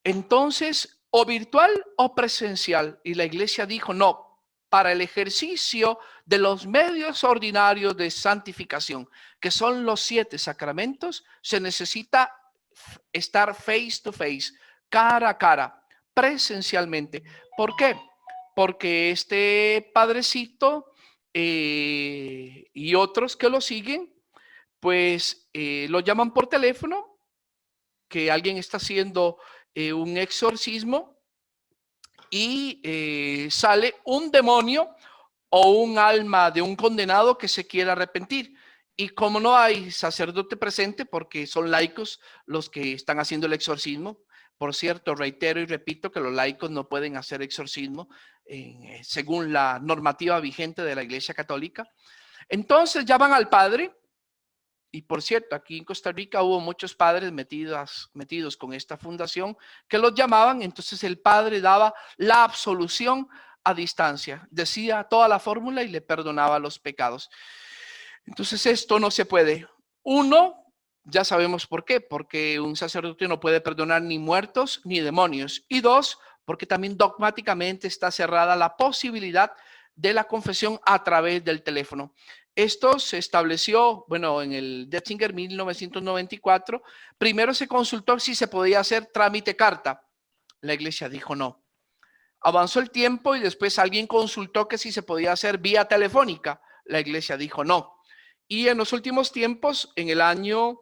Entonces, o virtual o presencial. Y la iglesia dijo, no, para el ejercicio de los medios ordinarios de santificación, que son los 7 sacramentos, se necesita estar face to face, cara a cara, presencialmente. ¿Por qué? Porque este padrecito y otros que lo siguen, pues lo llaman por teléfono, que alguien está haciendo un exorcismo y sale un demonio o un alma de un condenado que se quiera arrepentir. Y como no hay sacerdote presente, porque son laicos los que están haciendo el exorcismo, por cierto, reitero y repito que los laicos no pueden hacer exorcismo según la normativa vigente de la Iglesia Católica. Entonces llaman al padre. Y por cierto, aquí en Costa Rica hubo muchos padres metidos con esta fundación que los llamaban, entonces el padre daba la absolución a distancia, decía toda la fórmula y le perdonaba los pecados. Entonces esto no se puede. Uno, ya sabemos por qué, porque un sacerdote no puede perdonar ni muertos ni demonios. Y dos, porque también dogmáticamente está cerrada la posibilidad de la confesión a través del teléfono. Esto se estableció, bueno, en el Detzinger 1994. Primero se consultó si se podía hacer trámite carta. La iglesia dijo no. Avanzó el tiempo y después alguien consultó que si se podía hacer vía telefónica. La iglesia dijo no. Y en los últimos tiempos, en el año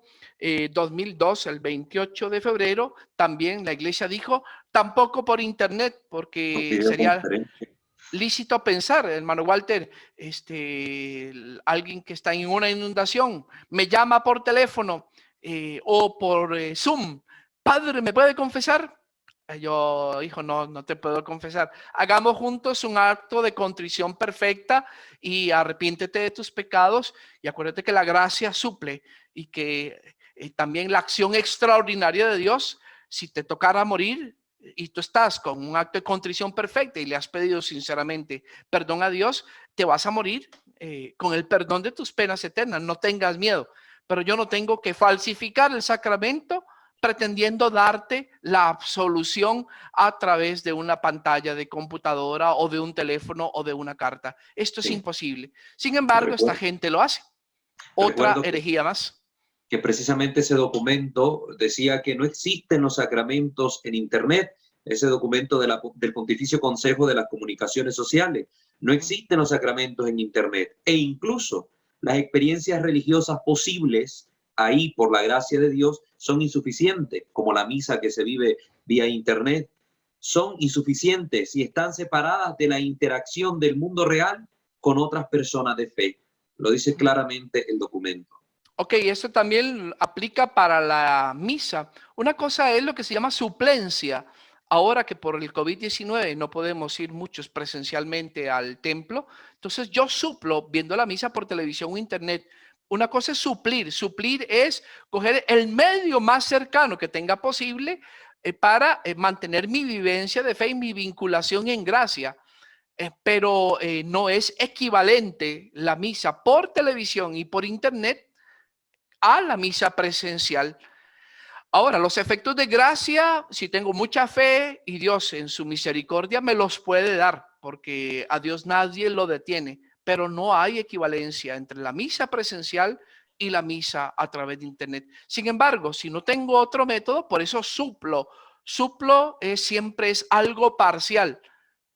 2002, el 28 de febrero, también la iglesia dijo tampoco por internet, Por porque sería videoconferencia. lícito pensar, hermano Walter, alguien que está en una inundación me llama por teléfono o por Zoom. Padre, ¿me puede confesar? Yo, hijo, no te puedo confesar. Hagamos juntos un acto de contrición perfecta y arrepiéntete de tus pecados y acuérdate que la gracia suple y que también la acción extraordinaria de Dios, si te tocara morir, y tú estás con un acto de contrición perfecta y le has pedido sinceramente perdón a Dios, te vas a morir con el perdón de tus penas eternas. No tengas miedo, pero yo no tengo que falsificar el sacramento pretendiendo darte la absolución a través de una pantalla de computadora o de un teléfono o de una carta. Esto es Sí. imposible. Sin embargo, esta gente lo hace. Otra Recuerdo herejía más. que precisamente ese documento decía que no existen los sacramentos en Internet, ese documento del Pontificio Consejo de las Comunicaciones Sociales. No existen los sacramentos en Internet e incluso las experiencias religiosas posibles ahí por la gracia de Dios son insuficientes, como la misa que se vive vía Internet. Son insuficientes y están separadas de la interacción del mundo real con otras personas de fe. Lo dice claramente el documento. Ok, esto también aplica para la misa. Una cosa es lo que se llama suplencia. Ahora que por el COVID-19 no podemos ir muchos presencialmente al templo, entonces yo suplo viendo la misa por televisión o internet. Una cosa es suplir. Suplir es coger el medio más cercano que tenga posible para mantener mi vivencia de fe y mi vinculación en gracia. Pero no es equivalente la misa por televisión y por internet a la misa presencial. Ahora, los efectos de gracia, si tengo mucha fe y Dios en su misericordia me los puede dar, porque a Dios nadie lo detiene, pero no hay equivalencia entre la misa presencial y la misa a través de internet. Sin embargo, si no tengo otro método, por eso suplo. Suplo siempre es algo parcial.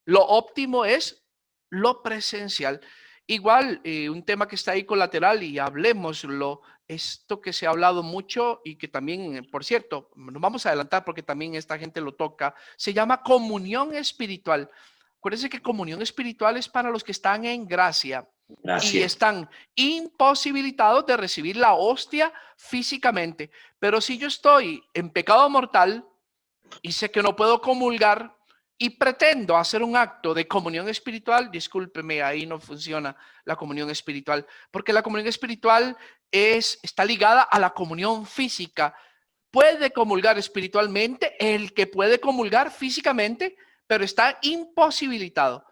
Lo óptimo es lo presencial. Igual, un tema que está ahí colateral y hablemoslo, esto que se ha hablado mucho y que también, por cierto, nos vamos a adelantar porque también esta gente lo toca, se llama comunión espiritual. Acuérdense que comunión espiritual es para los que están en gracia y Gracias. están imposibilitados de recibir la hostia físicamente. Pero si yo estoy en pecado mortal y sé que no puedo comulgar y pretendo hacer un acto de comunión espiritual, discúlpeme, ahí no funciona la comunión espiritual, porque la comunión espiritual está ligada a la comunión física. Puede comulgar espiritualmente el que puede comulgar físicamente, pero está imposibilitado.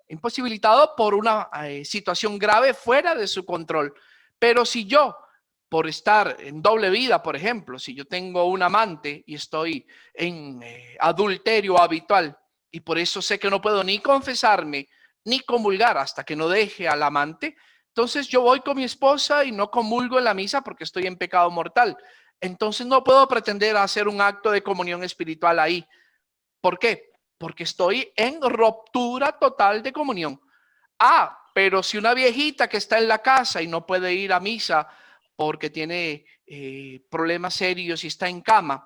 Imposibilitado por una situación grave fuera de su control. Pero si yo, por estar en doble vida, por ejemplo, si yo tengo un amante y estoy en adulterio habitual y por eso sé que no puedo ni confesarme ni comulgar hasta que no deje al amante, entonces yo voy con mi esposa y no comulgo en la misa porque estoy en pecado mortal. Entonces no puedo pretender hacer un acto de comunión espiritual ahí. ¿Por qué? Porque estoy en ruptura total de comunión. Ah, pero si una viejita que está en la casa y no puede ir a misa porque tiene problemas serios y está en cama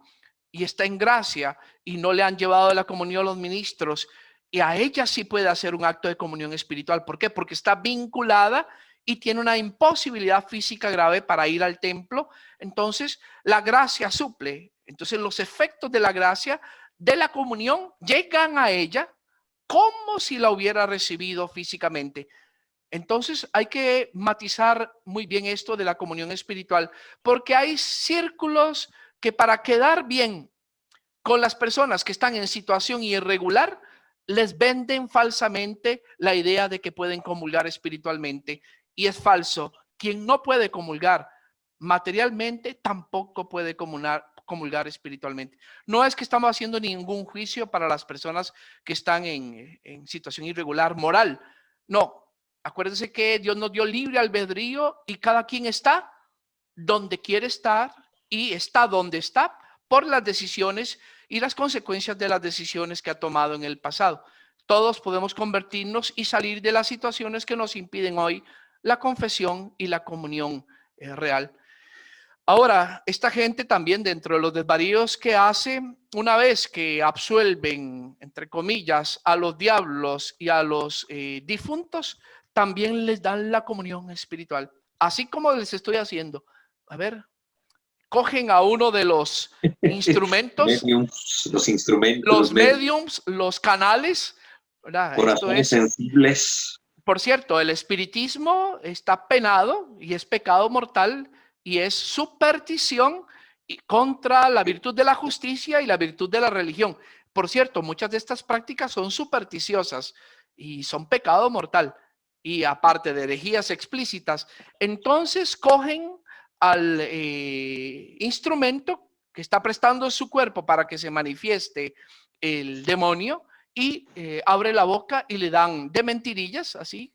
y está en gracia y no le han llevado la comunión a los ministros, y a ella sí puede hacer un acto de comunión espiritual. ¿Por qué? Porque está vinculada y tiene una imposibilidad física grave para ir al templo. Entonces, la gracia suple. Entonces, los efectos de la gracia de la comunión llegan a ella como si la hubiera recibido físicamente. Entonces hay que matizar muy bien esto de la comunión espiritual, porque hay círculos que para quedar bien con las personas que están en situación irregular, les venden falsamente la idea de que pueden comulgar espiritualmente y es falso. Quien no puede comulgar materialmente tampoco puede comulgar espiritualmente. No es que estamos haciendo ningún juicio para las personas que están en situación irregular moral. No, acuérdense que Dios nos dio libre albedrío y cada quien está donde quiere estar y está donde está por las decisiones y las consecuencias de las decisiones que ha tomado en el pasado. todos podemos convertirnos y salir de las situaciones que nos impiden hoy la confesión y la comunión real. Ahora, esta gente también, dentro de los desvaríos que hace, una vez que absuelven, entre comillas, a los diablos y a los difuntos, también les dan la comunión espiritual. Así como les estoy haciendo. A ver, cogen a uno de los instrumentos, los instrumentos, los mediums, los canales, ¿verdad? Esto corazones es, sensibles. por cierto, el espiritismo está penado y es pecado mortal y es superstición contra la virtud de la justicia y la virtud de la religión. Por cierto, muchas de estas prácticas son supersticiosas y son pecado mortal. Y aparte de herejías explícitas, entonces cogen al instrumento que está prestando su cuerpo para que se manifieste el demonio y abre la boca y le dan de mentirillas, así,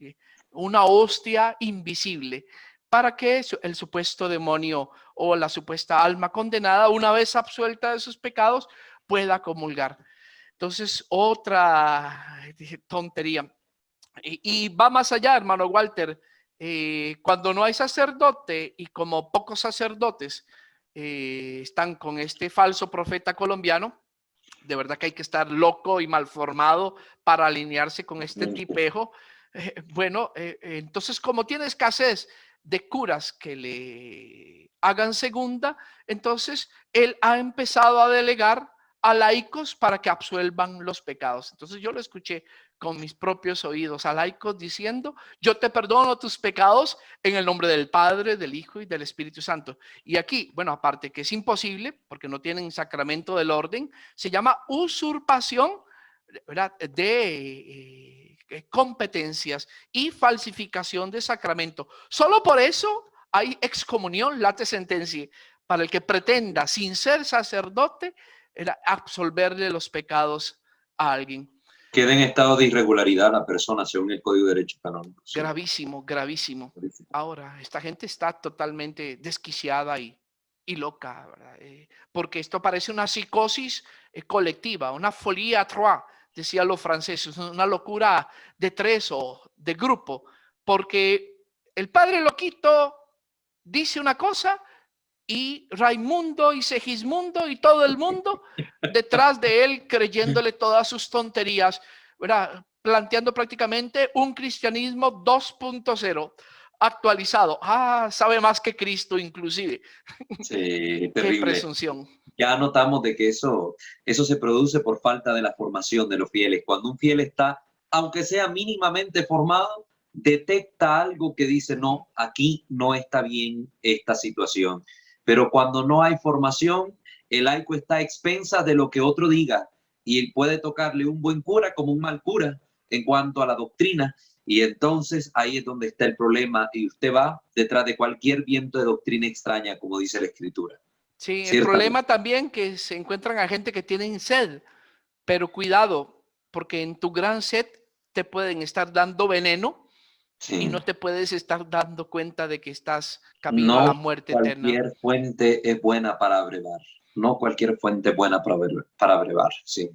una hostia invisible, para que el supuesto demonio o la supuesta alma condenada, una vez absuelta de sus pecados, pueda comulgar. Entonces, otra tontería. Y va más allá, hermano Walter. Cuando no hay sacerdote y como pocos sacerdotes están con este falso profeta colombiano, de verdad que hay que estar loco y mal formado para alinearse con este tipejo. Entonces, como tiene escasez de curas que le hagan segunda, entonces él ha empezado a delegar a laicos para que absuelvan los pecados. Entonces yo lo escuché con mis propios oídos, a laicos diciendo: yo te perdono tus pecados en el nombre del Padre, del Hijo y del Espíritu Santo. Y aquí, bueno, aparte que es imposible porque no tienen sacramento del orden, se llama usurpación, ¿verdad?, de competencias y falsificación de sacramento. Solo por eso hay excomunión late sentencia para el que pretenda, sin ser sacerdote, absolverle los pecados a alguien. Queda en estado de irregularidad la persona según el Código de Derecho Canónico. Sí. Gravísimo, gravísimo. Ahora, esta gente está totalmente desquiciada y loca, ¿verdad? Porque esto parece una psicosis colectiva, una folie à trois, decían los franceses, una locura de tres o de grupo, porque el padre loquito dice una cosa y Raimundo y Segismundo y todo el mundo detrás de él creyéndole todas sus tonterías, ¿verdad?, planteando prácticamente un cristianismo 2.0 actualizado. Sabe más que Cristo inclusive. Sí, terrible. Qué presunción. Ya notamos de que eso se produce por falta de la formación de los fieles. Cuando un fiel está, aunque sea mínimamente formado, detecta algo que dice: no, aquí no está bien esta situación. Pero cuando no hay formación, el laico está a expensas de lo que otro diga y puede tocarle un buen cura como un mal cura en cuanto a la doctrina. Y entonces ahí es donde está el problema y usted va detrás de cualquier viento de doctrina extraña, como dice la Escritura. Sí, el problema también que se encuentran a gente que tienen sed, pero cuidado, porque en tu gran sed te pueden estar dando veneno. Sí. Y no te puedes estar dando cuenta de que estás camino a la muerte eterna. No cualquier fuente es buena para abrevar. No cualquier fuente es buena para abrevar, sí.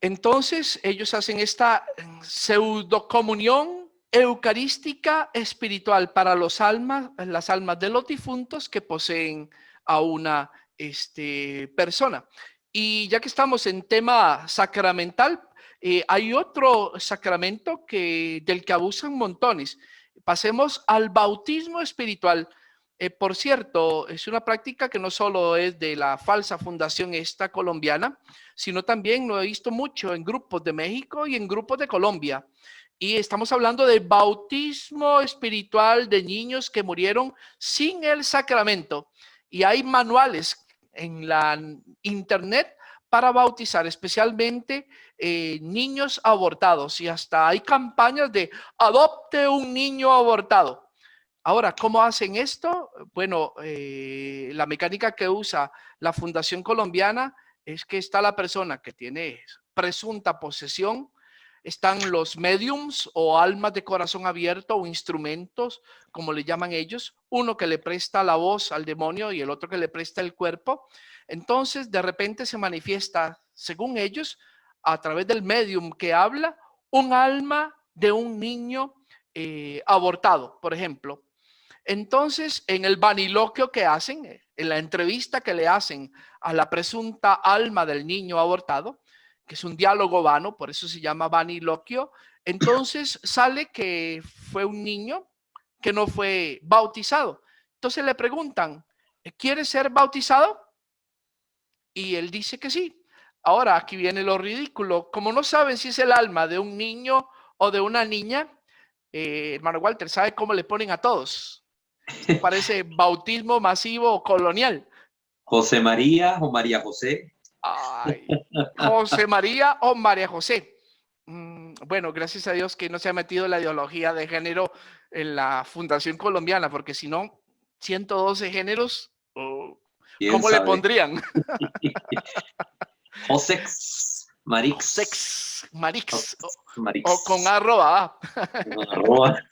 Entonces, ellos hacen esta pseudocomunión eucarística espiritual para las almas de los difuntos que poseen a una persona. Y ya que estamos en tema sacramental, hay otro sacramento del que abusan montones. Pasemos al bautismo espiritual. Por cierto, es una práctica que no solo es de la falsa fundación esta colombiana, sino también lo he visto mucho en grupos de México y en grupos de Colombia. Y estamos hablando de bautismo espiritual de niños que murieron sin el sacramento. Y hay manuales en la internet para bautizar, especialmente niños abortados. Y hasta hay campañas de adopte un niño abortado. Ahora, ¿cómo hacen esto? Bueno, la mecánica que usa la Fundación Colombiana es que está la persona que tiene presunta posesión, están los mediums o almas de corazón abierto o instrumentos, como le llaman ellos, uno que le presta la voz al demonio y el otro que le presta el cuerpo. Entonces, de repente se manifiesta, según ellos, a través del medium que habla, un alma de un niño abortado, por ejemplo. Entonces, en el vaniloquio que hacen, en la entrevista que le hacen a la presunta alma del niño abortado, que es un diálogo vano, por eso se llama vaniloquio, entonces sale que fue un niño que no fue bautizado. Entonces le preguntan, ¿quieres ser bautizado? Y él dice que sí. Ahora, aquí viene lo ridículo. Como no saben si es el alma de un niño o de una niña, hermano Walter, ¿sabe cómo le ponen a todos? Esto parece bautismo masivo colonial. José María o María José. Ay, José María o María José. Bueno, gracias a Dios que no se ha metido la ideología de género en la Fundación Colombiana, porque si no, 112 géneros, ¿Quién ¿cómo le sabe? pondrían? Josex, Marix. Sex, Marix, Marix. o con arroba. Arroba.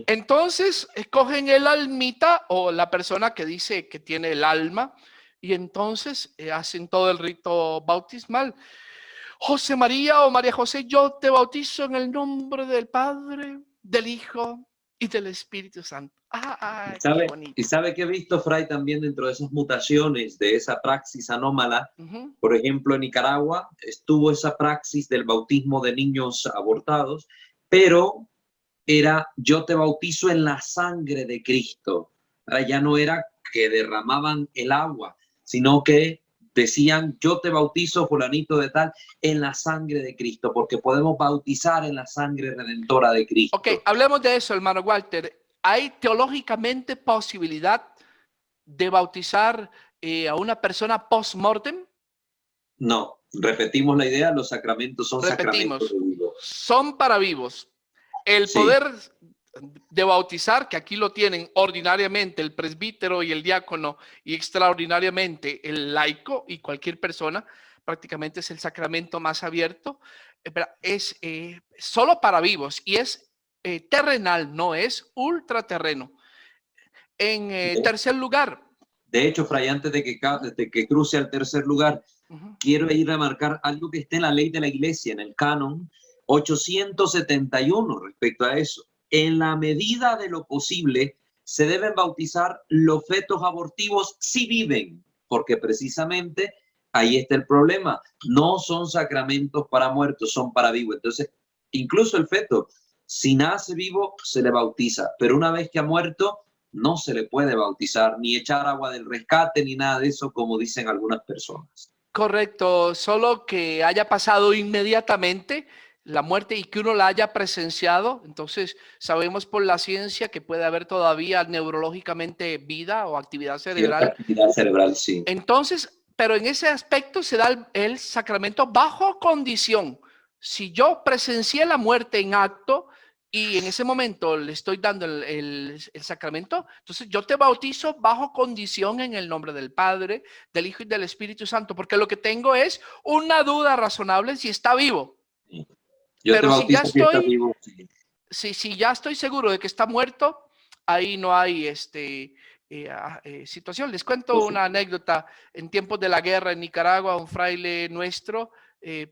Entonces, escogen el almita o la persona que dice que tiene el alma y entonces hacen todo el rito bautismal. José María o María José, yo te bautizo en el nombre del Padre, del Hijo y del Espíritu Santo. ¡Ah, qué bonito! Y sabe que he visto, Fray, también dentro de esas mutaciones, de esa praxis anómala. Por ejemplo, en Nicaragua estuvo esa praxis del bautismo de niños abortados, pero era yo te bautizo en la sangre de Cristo. Ya no era que derramaban el agua, sino que decían yo te bautizo, fulanito de tal, en la sangre de Cristo, porque podemos bautizar en la sangre redentora de Cristo. Ok, hablemos de eso, hermano Walter. ¿Hay teológicamente posibilidad de bautizar a una persona post-mortem? No, repetimos la idea, los sacramentos son sacramentos de vivos. Son para vivos. El poder de bautizar, que aquí lo tienen ordinariamente el presbítero y el diácono y extraordinariamente el laico y cualquier persona, prácticamente es el sacramento más abierto, es solo para vivos y es terrenal, no es ultraterreno. En tercer lugar. De hecho, Fray, antes de que cruce al tercer lugar, quiero ir a marcar algo que está en la ley de la Iglesia, en el canon 871 respecto a eso. En la medida de lo posible, se deben bautizar los fetos abortivos si viven, porque precisamente ahí está el problema. No son sacramentos para muertos, son para vivos. Entonces, incluso el feto, si nace vivo, se le bautiza, pero una vez que ha muerto, no se le puede bautizar, ni echar agua del rescate, ni nada de eso, como dicen algunas personas. Correcto, solo que haya pasado inmediatamente la muerte y que uno la haya presenciado. Entonces, sabemos por la ciencia que puede haber todavía neurológicamente vida o actividad cerebral. Cierta actividad cerebral, sí. Entonces, pero en ese aspecto se da el sacramento bajo condición. Si yo presencié la muerte en acto y en ese momento le estoy dando el sacramento, entonces yo te bautizo bajo condición en el nombre del Padre, del Hijo y del Espíritu Santo, porque lo que tengo es una duda razonable si está vivo. Yo pero si ya estoy vivo, sí. si ya estoy seguro de que está muerto, ahí no hay situación. Les cuento una anécdota. En tiempos de la guerra en Nicaragua, un fraile nuestro,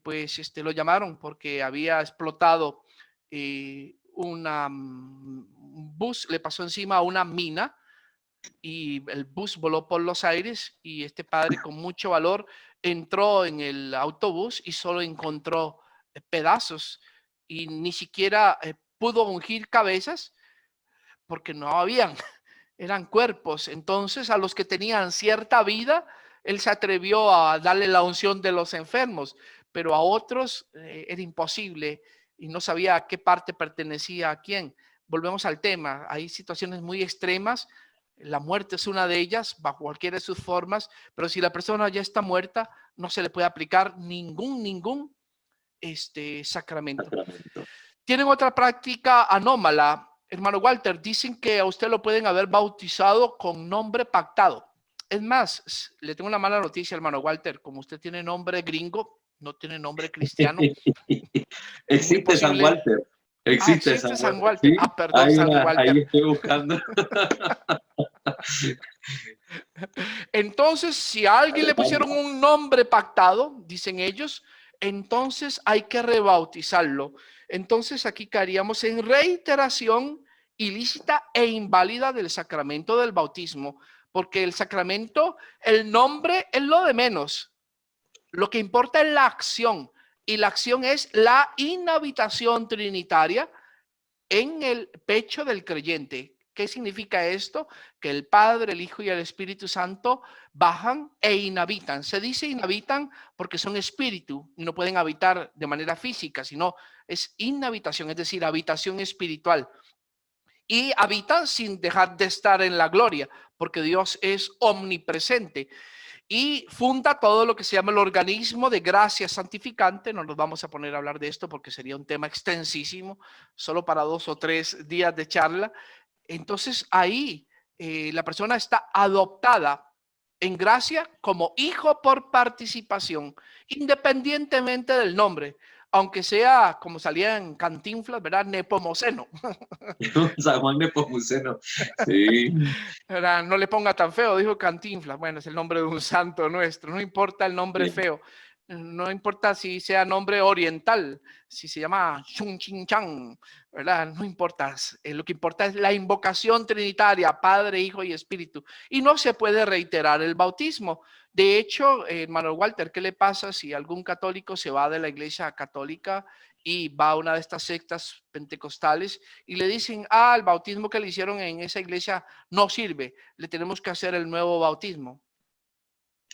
pues lo llamaron porque había explotado un bus, le pasó encima a una mina y el bus voló por los aires y este padre con mucho valor entró en el autobús y solo encontró pedazos y ni siquiera pudo ungir cabezas porque no habían, eran cuerpos. Entonces a los que tenían cierta vida, él se atrevió a darle la unción de los enfermos, pero a otros era imposible y no sabía a qué parte pertenecía a quién. Volvemos al tema, hay situaciones muy extremas. La muerte es una de ellas, bajo cualquiera de sus formas, pero si la persona ya está muerta, no se le puede aplicar ningún sacramento. Tienen otra práctica anómala, hermano Walter. Dicen que a usted lo pueden haber bautizado con nombre pactado. Es más, le tengo una mala noticia, hermano Walter. Como usted tiene nombre gringo, no tiene nombre cristiano. Existe San Walter. Existe San Walter. ¿Sí? Perdón, San Walter. Ahí estoy buscando. Entonces, si a alguien le pusieron un nombre pactado, dicen ellos, entonces hay que rebautizarlo. Entonces aquí caeríamos en reiteración ilícita e inválida del sacramento del bautismo, porque el sacramento, el nombre es lo de menos. Lo que importa es la acción, y la acción es la inhabitación trinitaria en el pecho del creyente. ¿Qué significa esto? Que el Padre, el Hijo y el Espíritu Santo bajan e inhabitan. Se dice inhabitan porque son espíritu y no pueden habitar de manera física, sino es inhabitación, es decir, habitación espiritual. Y habitan sin dejar de estar en la gloria, porque Dios es omnipresente y funda todo lo que se llama el organismo de gracia santificante. No nos vamos a poner a hablar de esto porque sería un tema extensísimo, solo para 2 o 3 días de charla. Entonces ahí la persona está adoptada en gracia como hijo por participación, independientemente del nombre, aunque sea como salía en Cantinflas, ¿verdad? Nepomuceno. San Juan Nepomuceno. Sí. ¿Verdad? No le ponga tan feo, dijo Cantinflas. Bueno, es el nombre de un santo nuestro. No importa el nombre Bien. feo. No importa si sea nombre oriental, si se llama Chun Chin Chan, ¿verdad? No importa. Lo que importa es la invocación trinitaria, Padre, Hijo y Espíritu. Y no se puede reiterar el bautismo. De hecho, hermano Walter, ¿qué le pasa si algún católico se va de la iglesia católica y va a una de estas sectas pentecostales y le dicen, el bautismo que le hicieron en esa iglesia no sirve, le tenemos que hacer el nuevo bautismo?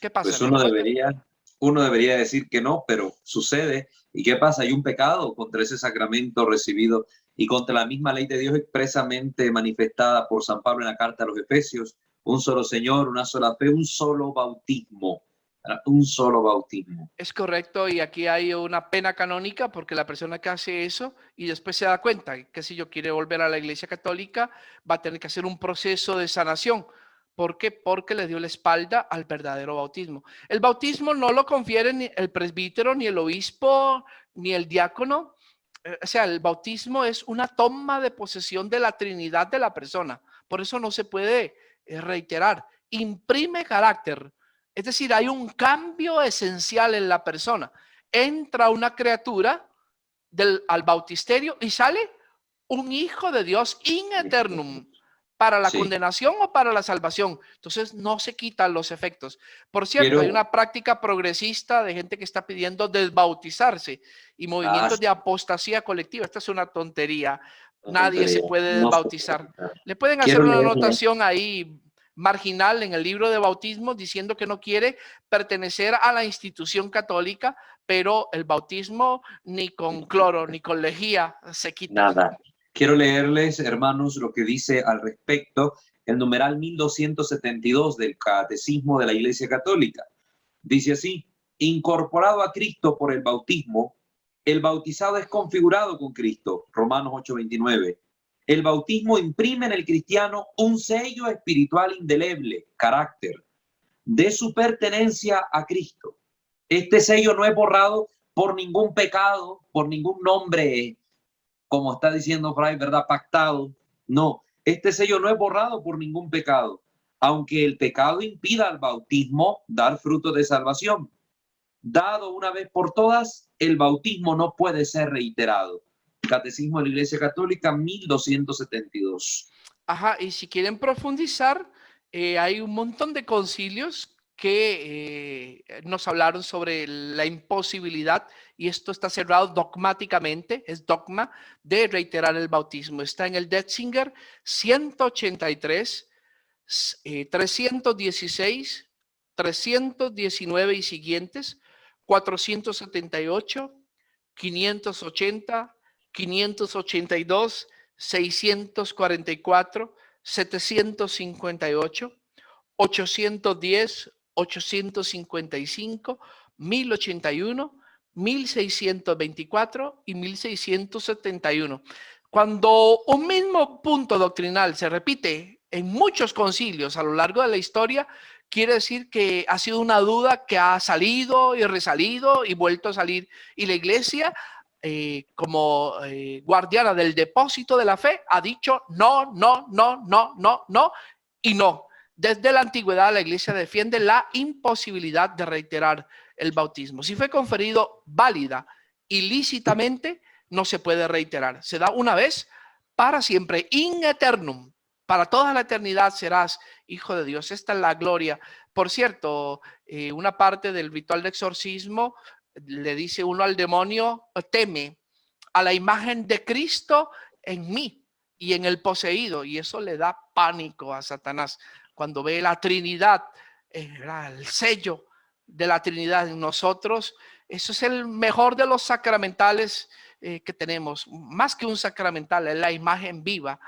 ¿Qué pasa, Pues hermano Walter? uno debería decir que no, pero sucede. ¿Y qué pasa? Hay un pecado contra ese sacramento recibido y contra la misma ley de Dios expresamente manifestada por San Pablo en la carta a los Efesios. Un solo Señor, una sola fe, un solo bautismo. Un solo bautismo. Es correcto, y aquí hay una pena canónica porque la persona que hace eso y después se da cuenta que si yo quiere volver a la iglesia católica va a tener que hacer un proceso de sanación. ¿Por qué? Porque le dio la espalda al verdadero bautismo. El bautismo no lo confiere ni el presbítero, ni el obispo, ni el diácono. O sea, el bautismo es una toma de posesión de la Trinidad de la persona. Por eso no se puede reiterar. Imprime carácter. Es decir, hay un cambio esencial en la persona. Entra una criatura al bautisterio y sale un hijo de Dios in eternum para la Sí. condenación o para la salvación. Entonces no se quitan los efectos. Por cierto, hay Quiero, una práctica progresista de gente que está pidiendo desbautizarse y movimientos de apostasía colectiva. Esta es una tontería. Nadie se puede no se puede desbautizar. quitar. Le pueden hacer Quiero una leerle. anotación ahí marginal en el libro de bautismo diciendo que no quiere pertenecer a la institución católica, pero el bautismo ni con cloro ni con lejía se quita. Nada. Quiero leerles, hermanos, lo que dice al respecto el numeral 1272 del Catecismo de la Iglesia Católica. Dice así: incorporado a Cristo por el bautismo, el bautizado es configurado con Cristo. Romanos 8:29. El bautismo imprime en el cristiano un sello espiritual indeleble, carácter, de su pertenencia a Cristo. Este sello no es borrado por ningún pecado, por ningún nombre, como está diciendo Fray, ¿verdad? Pactado. No, este sello no es borrado por ningún pecado, aunque el pecado impida al bautismo dar fruto de salvación. Dado una vez por todas, el bautismo no puede ser reiterado. Catecismo de la Iglesia Católica 1272. Ajá, y si quieren profundizar, hay un montón de concilios que nos hablaron sobre la imposibilidad, y esto está cerrado dogmáticamente, es dogma, de reiterar el bautismo. Está en el Detzinger 183, 316, 319 y siguientes, 478, 580, 582, 644, 758, 810, 855, 1081, 1624 y 1671. Cuando un mismo punto doctrinal se repite en muchos concilios a lo largo de la historia, quiere decir que ha sido una duda que ha salido y resalido y vuelto a salir. Y la iglesia, como guardiana del depósito de la fe, ha dicho no, no, no, no, no, no y no. Desde la antigüedad la iglesia defiende la imposibilidad de reiterar el bautismo. Si fue conferido válida y lícitamente, no se puede reiterar. Se da una vez para siempre, in eternum. Para toda la eternidad serás hijo de Dios. Esta es la gloria. Por cierto, una parte del ritual de exorcismo le dice uno al demonio, teme a la imagen de Cristo en mí y en el poseído. Y eso le da pánico a Satanás cuando ve la Trinidad, el sello de la Trinidad en nosotros. Eso es el mejor de los sacramentales que tenemos. Más que un sacramental, es la imagen viva.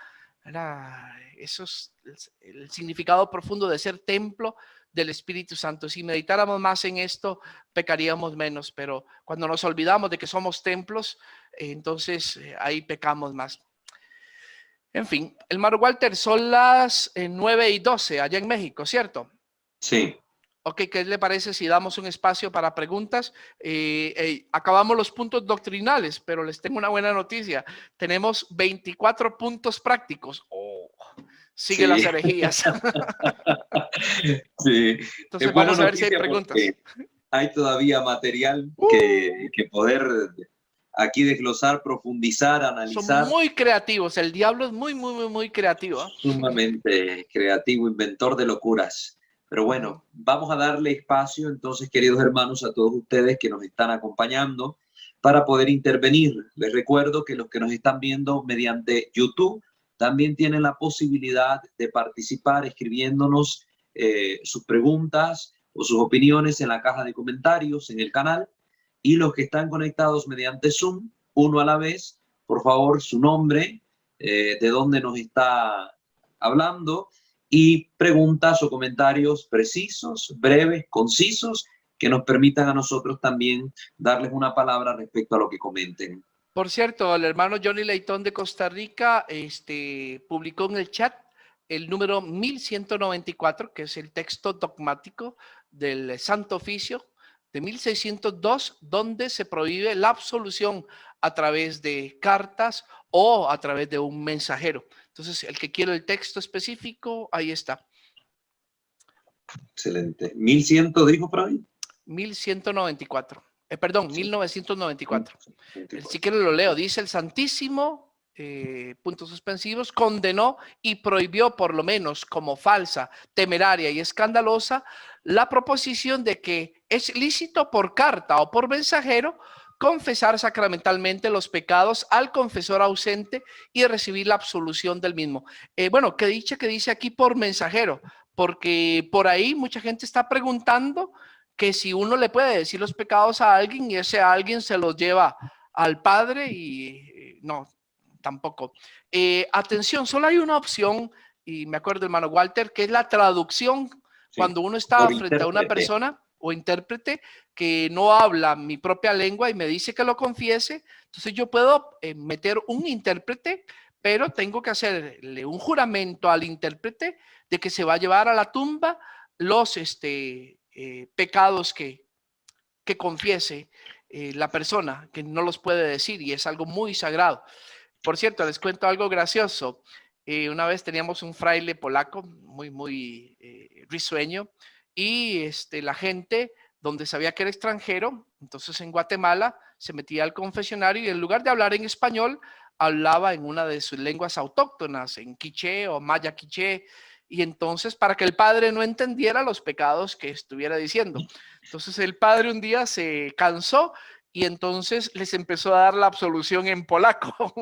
Eso es el significado profundo de ser templo del Espíritu Santo. Si meditáramos más en esto, pecaríamos menos, pero cuando nos olvidamos de que somos templos, entonces ahí pecamos más. En fin, hermano Walter, son las 9:12 allá en México, ¿cierto? Sí. Ok, ¿qué le parece si damos un espacio para preguntas? Acabamos los puntos doctrinales, pero les tengo una buena noticia. Tenemos 24 puntos prácticos. Oh, sigue Sí. las herejías. Sí. Entonces Buena vamos a ver si hay noticia preguntas. porque hay todavía material que poder aquí desglosar, profundizar, Son analizar. muy creativos. El diablo es muy creativo. Sumamente creativo, inventor de locuras. Pero bueno, vamos a darle espacio entonces, queridos hermanos, a todos ustedes que nos están acompañando para poder intervenir. Les recuerdo que los que nos están viendo mediante YouTube también tienen la posibilidad de participar escribiéndonos sus preguntas o sus opiniones en la caja de comentarios en el canal. Y los que están conectados mediante Zoom, uno a la vez, por favor, su nombre, de dónde nos está hablando y preguntas o comentarios precisos, breves, concisos, que nos permitan a nosotros también darles una palabra respecto a lo que comenten. Por cierto, el hermano Johnny Leitón de Costa Rica publicó en el chat el número 1194, que es el texto dogmático del Santo Oficio de 1602, donde se prohíbe la absolución a través de cartas o a través de un mensajero. Entonces, el que quiere el texto específico, ahí está. Excelente. 1100 dijo por ahí. 1194. Perdón, sí. 1994. 24. Si quiero lo leo. Dice el Santísimo, puntos suspensivos, condenó y prohibió por lo menos como falsa, temeraria y escandalosa la proposición de que es lícito por carta o por mensajero confesar sacramentalmente los pecados al confesor ausente y recibir la absolución del mismo. Bueno, que dice aquí por mensajero, porque por ahí mucha gente está preguntando que si uno le puede decir los pecados a alguien y ese alguien se los lleva al Padre y no, tampoco. Atención, solo hay una opción, y me acuerdo, hermano Walter, que es la traducción. Sí. Cuando uno está frente a una persona o intérprete que no habla mi propia lengua y me dice que lo confiese, entonces yo puedo meter un intérprete, pero tengo que hacerle un juramento al intérprete de que se va a llevar a la tumba los pecados que confiese la persona, que no los puede decir, y es algo muy sagrado. Por cierto, les cuento algo gracioso. Una vez teníamos un fraile polaco muy risueño, y la gente, donde sabía que era extranjero, entonces en Guatemala se metía al confesionario y en lugar de hablar en español, hablaba en una de sus lenguas autóctonas, en quiché o maya quiché, y entonces para que el padre no entendiera los pecados que estuviera diciendo. Entonces el padre un día se cansó y entonces les empezó a dar la absolución en polaco.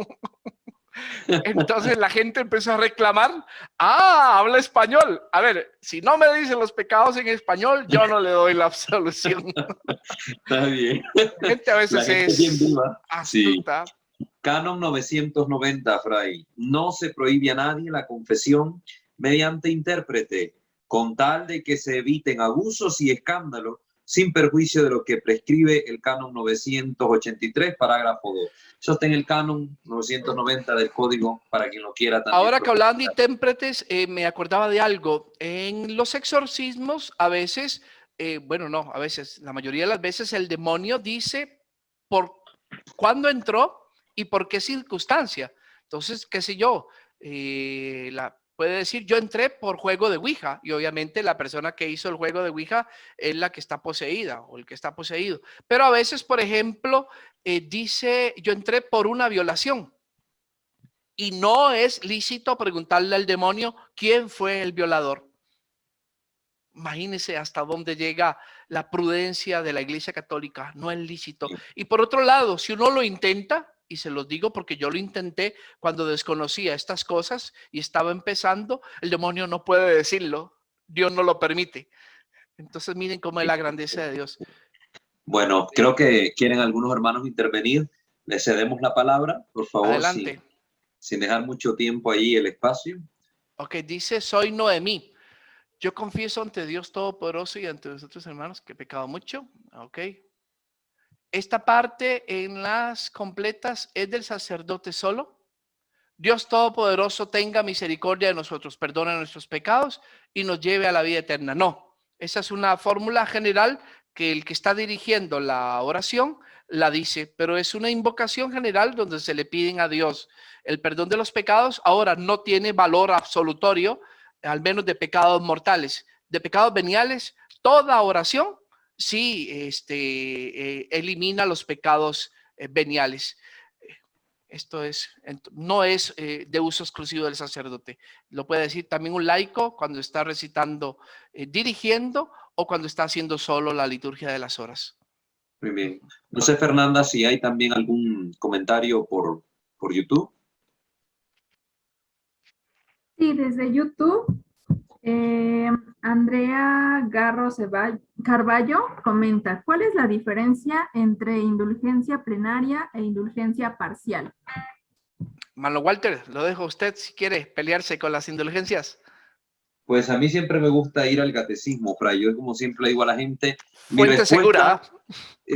Entonces la gente empezó a reclamar, habla español. A ver, si no me dicen los pecados en español, yo no le doy la absolución. Está bien. La gente a veces es bien viva. Astuta. Sí. Canon 990, Fray. No se prohíbe a nadie la confesión mediante intérprete, con tal de que se eviten abusos y escándalos, sin perjuicio de lo que prescribe el Canon 983, parágrafo 2. Eso está en el Canon 990 del Código, para quien lo quiera también. Ahora que hablaban de intérpretes, me acordaba de algo. En los exorcismos, a veces, a veces, la mayoría de las veces, el demonio dice por cuándo entró y por qué circunstancia. Entonces, qué sé yo, puede decir, yo entré por juego de Ouija, y obviamente la persona que hizo el juego de Ouija es la que está poseída o el que está poseído. Pero a veces, por ejemplo, dice, yo entré por una violación. Y no es lícito preguntarle al demonio quién fue el violador. Imagínense hasta dónde llega la prudencia de la Iglesia Católica. No es lícito. Y por otro lado, si uno lo intenta, y se los digo porque yo lo intenté cuando desconocía estas cosas y estaba empezando, el demonio no puede decirlo. Dios no lo permite. Entonces miren cómo es la grandeza de Dios. Bueno, creo que quieren algunos hermanos intervenir. Les cedemos la palabra, por favor, Adelante. sin dejar mucho tiempo ahí el espacio. Ok, dice, soy Noemí. Yo confieso ante Dios Todopoderoso y ante vosotros, hermanos, que he pecado mucho. Ok. Esta parte en las completas es del sacerdote solo. Dios Todopoderoso tenga misericordia de nosotros, perdone nuestros pecados y nos lleve a la vida eterna. No, esa es una fórmula general que el que está dirigiendo la oración la dice, pero es una invocación general donde se le piden a Dios el perdón de los pecados. Ahora no tiene valor absolutorio, al menos de pecados mortales. De pecados veniales, toda oración sí elimina los pecados veniales. Esto no es de uso exclusivo del sacerdote. Lo puede decir también un laico cuando está recitando, dirigiendo o cuando está haciendo solo la liturgia de las horas. Muy bien. No sé, Fernanda, si hay también algún comentario por YouTube. Sí, desde YouTube, Andrea Carballo comenta, ¿cuál es la diferencia entre indulgencia plenaria e indulgencia parcial? Mano Walter, lo dejo a usted si quiere pelearse con las indulgencias. Pues a mí siempre me gusta ir al catecismo, Fray. Yo como siempre digo a la gente, Fuente segura.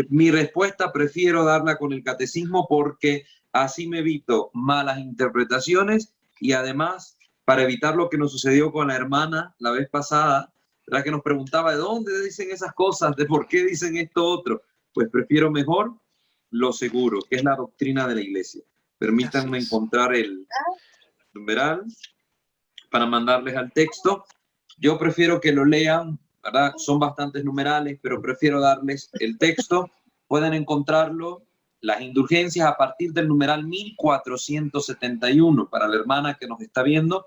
Mi respuesta prefiero darla con el catecismo porque así me evito malas interpretaciones y además para evitar lo que nos sucedió con la hermana la vez pasada, ¿verdad? Que nos preguntaba de dónde dicen esas cosas, de por qué dicen esto otro. Pues prefiero mejor lo seguro, que es la doctrina de la iglesia. Permítanme encontrar el numeral para mandarles al texto. Yo prefiero que lo lean, ¿verdad? Son bastantes numerales, pero prefiero darles el texto. Pueden encontrarlo, las indulgencias, a partir del numeral 1471, para la hermana que nos está viendo,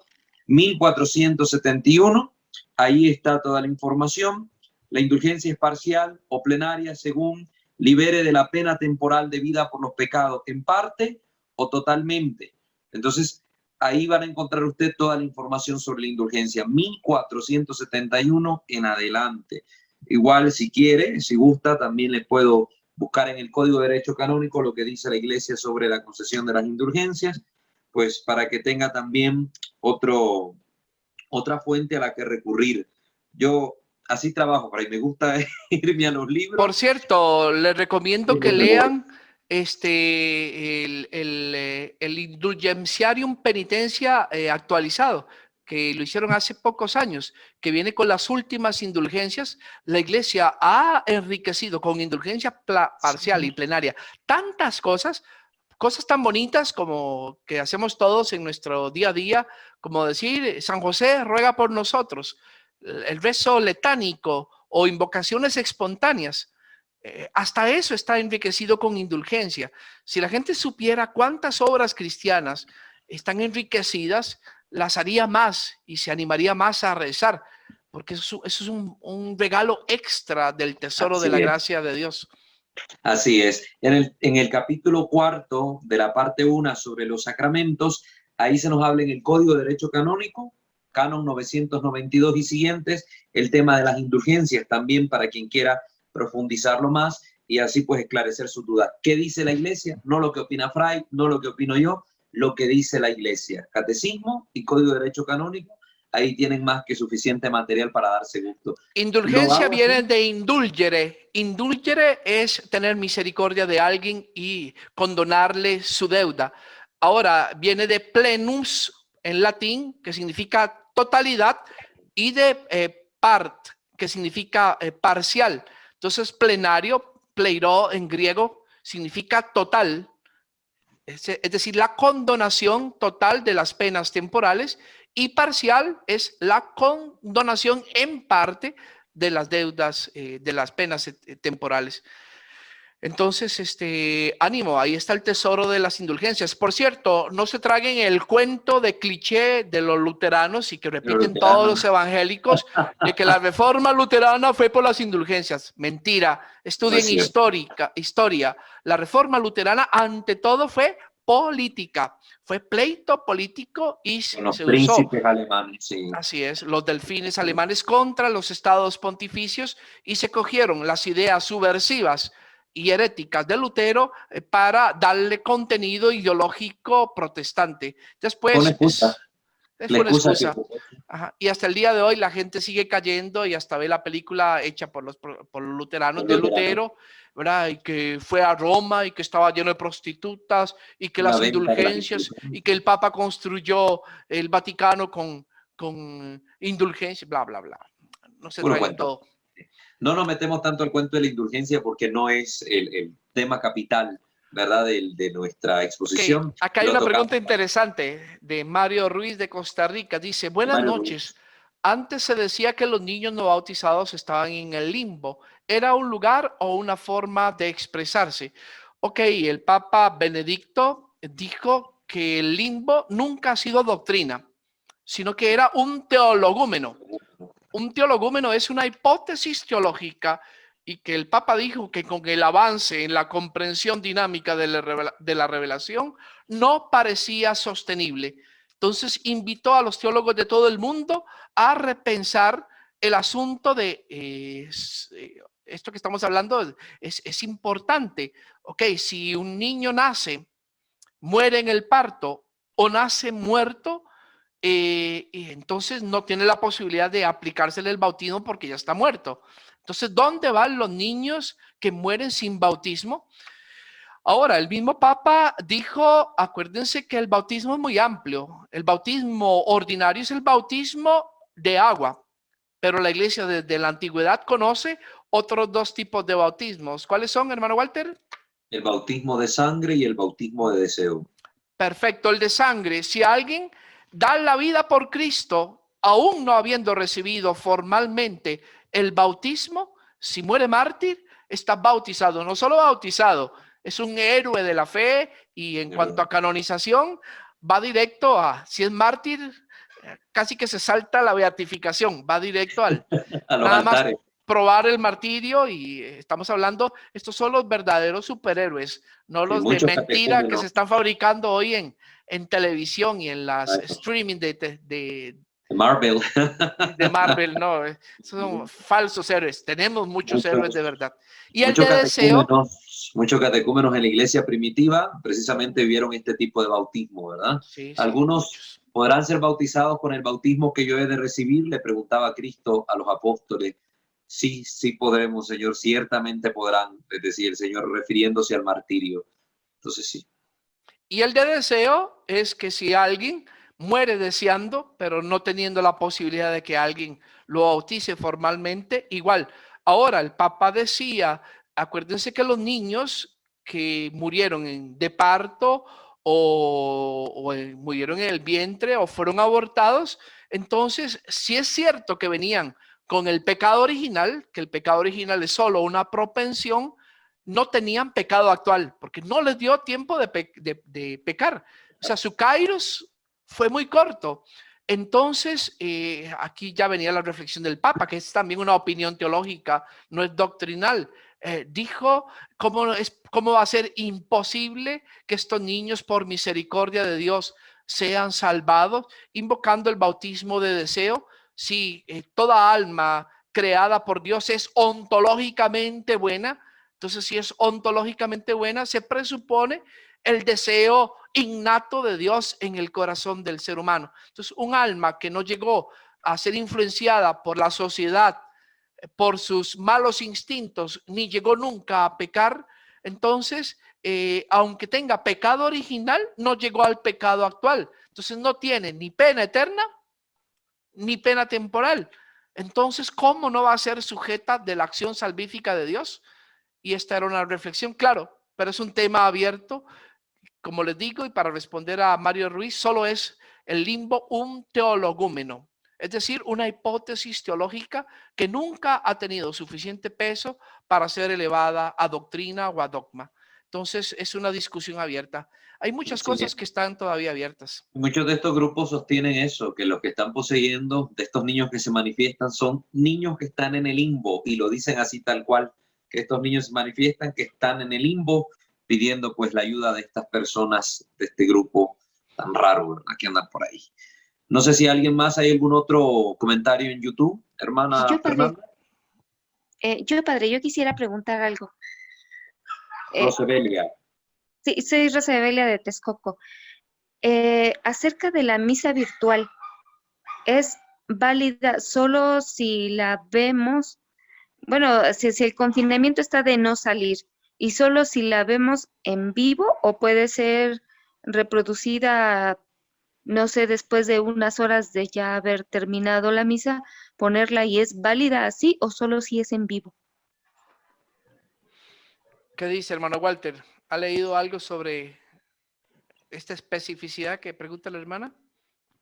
1471, ahí está toda la información. La indulgencia es parcial o plenaria según libere de la pena temporal debida por los pecados, en parte o totalmente. Entonces, ahí van a encontrar usted toda la información sobre la indulgencia, 1471 en adelante. Igual, si quiere, si gusta, también le puedo buscar en el Código de Derecho Canónico lo que dice la Iglesia sobre la concesión de las indulgencias, pues para que tenga también otra fuente a la que recurrir. Yo así trabajo, para y me gusta irme a los libros. Por cierto, les recomiendo que lean el Indulgenciarium Penitencia actualizado, que lo hicieron hace pocos años, que viene con las últimas indulgencias. La Iglesia ha enriquecido con indulgencia parcial y plenaria tantas cosas tan bonitas como que hacemos todos en nuestro día a día, como decir, San José ruega por nosotros, el rezo letánico o invocaciones espontáneas. Hasta eso está enriquecido con indulgencia. Si la gente supiera cuántas obras cristianas están enriquecidas, las haría más y se animaría más a rezar, porque eso es un regalo extra del tesoro de la gracia de Dios. Así es. En el capítulo 4 de la parte 1 sobre los sacramentos, ahí se nos habla en el Código de Derecho Canónico, Canon 992 y siguientes, el tema de las indulgencias, también para quien quiera profundizarlo más y así pues esclarecer su duda. ¿Qué dice la Iglesia? No lo que opina Fray, no lo que opino yo, lo que dice la Iglesia. Catecismo y Código de Derecho Canónico, ahí tienen más que suficiente material para darse gusto. Indulgencia viene de indulgere. Indulgere es tener misericordia de alguien y condonarle su deuda. Ahora viene de plenus en latín, que significa totalidad, y de part, que significa parcial. Entonces, plenario, pleiro en griego, significa total. es decir, la condonación total de las penas temporales, y parcial es la condonación en parte de las deudas, de las penas temporales. Entonces, ánimo, ahí está el tesoro de las indulgencias. Por cierto, no se traguen el cuento de cliché de los luteranos y que repiten todos los evangélicos de que la reforma luterana fue por las indulgencias. Mentira. Estudien historia. La reforma luterana ante todo fue política, fue pleito político y Con los se príncipes usó. alemanes, sí. Así es, los delfines alemanes contra los estados pontificios, y se cogieron las ideas subversivas y heréticas de Lutero para darle contenido ideológico protestante. Fue una Después excusa. fue La una excusa que excusa. Ajá. Y hasta el día de hoy la gente sigue cayendo y hasta ve la película hecha por los luteranos de Lutero, ¿verdad? Y que fue a Roma y que estaba lleno de prostitutas y que la las venta de las indulgencias y que el Papa construyó el Vaticano con indulgencia, bla, bla, bla. No se puro traigan cuento. todo. No nos metemos tanto al cuento de la indulgencia porque no es el tema capital, ¿verdad? De nuestra exposición. Okay. Acá hay una pregunta interesante de Mario Ruiz de Costa Rica. Dice, buenas noches. Antes se decía que los niños no bautizados estaban en el limbo. ¿Era un lugar o una forma de expresarse? Ok, el Papa Benedicto dijo que el limbo nunca ha sido doctrina, sino que era un teologúmeno. Un teologúmeno es una hipótesis teológica, y que el Papa dijo que con el avance en la comprensión dinámica de la revelación no parecía sostenible. Entonces invitó a los teólogos de todo el mundo a repensar el asunto de esto que estamos hablando. Es importante. Ok, si un niño nace, muere en el parto o nace muerto, y entonces no tiene la posibilidad de aplicársele el bautismo porque ya está muerto. Entonces, ¿dónde van los niños que mueren sin bautismo? Ahora, el mismo Papa dijo, acuérdense que el bautismo es muy amplio. El bautismo ordinario es el bautismo de agua, pero la iglesia desde la antigüedad conoce otros dos tipos de bautismos. ¿Cuáles son, hermano Walter? El bautismo de sangre y el bautismo de deseo. Perfecto, el de sangre. Si alguien da la vida por Cristo, aún no habiendo recibido formalmente el bautismo, si muere mártir, está bautizado. No solo bautizado, es un héroe de la fe, y en cuanto a canonización, va directo a, si es mártir, casi que se salta la beatificación, va directo al a los nada altares. Más probar el martirio. Y estamos hablando, estos son los verdaderos superhéroes, no los de mentira que se están fabricando hoy en televisión y en las streaming de Marvel. De Marvel, no, son falsos héroes. Tenemos muchos héroes de verdad. Y el de deseo. Muchos catecúmenos en la iglesia primitiva precisamente vieron este tipo de bautismo, ¿verdad? Sí, algunos podrán ser bautizados con el bautismo que yo he de recibir, le preguntaba Cristo a los apóstoles. Sí, sí podremos, Señor, ciertamente podrán, es decir, el Señor refiriéndose al martirio. Entonces sí. Y el de deseo es que si alguien muere deseando, pero no teniendo la posibilidad de que alguien lo bautice formalmente, igual. Ahora, el Papa decía, acuérdense que los niños que murieron de parto o murieron en el vientre o fueron abortados, entonces sí es cierto que venían con el pecado original, que el pecado original es solo una propensión, no tenían pecado actual, porque no les dio tiempo de pecar. O sea, su kairos fue muy corto. Entonces, aquí ya venía la reflexión del Papa, que es también una opinión teológica, no es doctrinal. Dijo, ¿cómo va a ser imposible que estos niños, por misericordia de Dios, sean salvados, invocando el bautismo de deseo? Si toda alma creada por Dios es ontológicamente buena, entonces si es ontológicamente buena, se presupone el deseo innato de Dios en el corazón del ser humano. Entonces, un alma que no llegó a ser influenciada por la sociedad, por sus malos instintos, ni llegó nunca a pecar, entonces, aunque tenga pecado original, no llegó al pecado actual. Entonces, no tiene ni pena eterna, ni pena temporal. Entonces, ¿cómo no va a ser sujeta de la acción salvífica de Dios? Y esta era una reflexión, claro, pero es un tema abierto como les digo, y para responder a Mario Ruiz, solo es el limbo un teologúmeno, es decir, una hipótesis teológica que nunca ha tenido suficiente peso para ser elevada a doctrina o a dogma. Entonces, es una discusión abierta. Hay muchas Sí, cosas que están todavía abiertas. muchos de estos grupos sostienen eso, que los que están poseyendo de estos niños que se manifiestan son niños que están en el limbo, y lo dicen así tal cual, que estos niños se manifiestan, que están en el limbo pidiendo pues la ayuda de estas personas, de este grupo tan raro, ¿verdad? Que andan por ahí. No sé si alguien más, hay algún otro comentario en YouTube, hermana Yo, padre, Fernanda. yo quisiera preguntar algo. Rosebelia. Sí, soy Rosabelia de Texcoco. Acerca de la misa virtual, ¿es válida solo si la vemos? Bueno, si el confinamiento está de no salir y solo si la vemos en vivo o puede ser reproducida, no sé, después de unas horas de ya haber terminado la misa, ponerla y es válida así o solo si es en vivo. ¿Qué dice, hermano Walter? ¿Ha leído algo sobre esta especificidad que pregunta la hermana?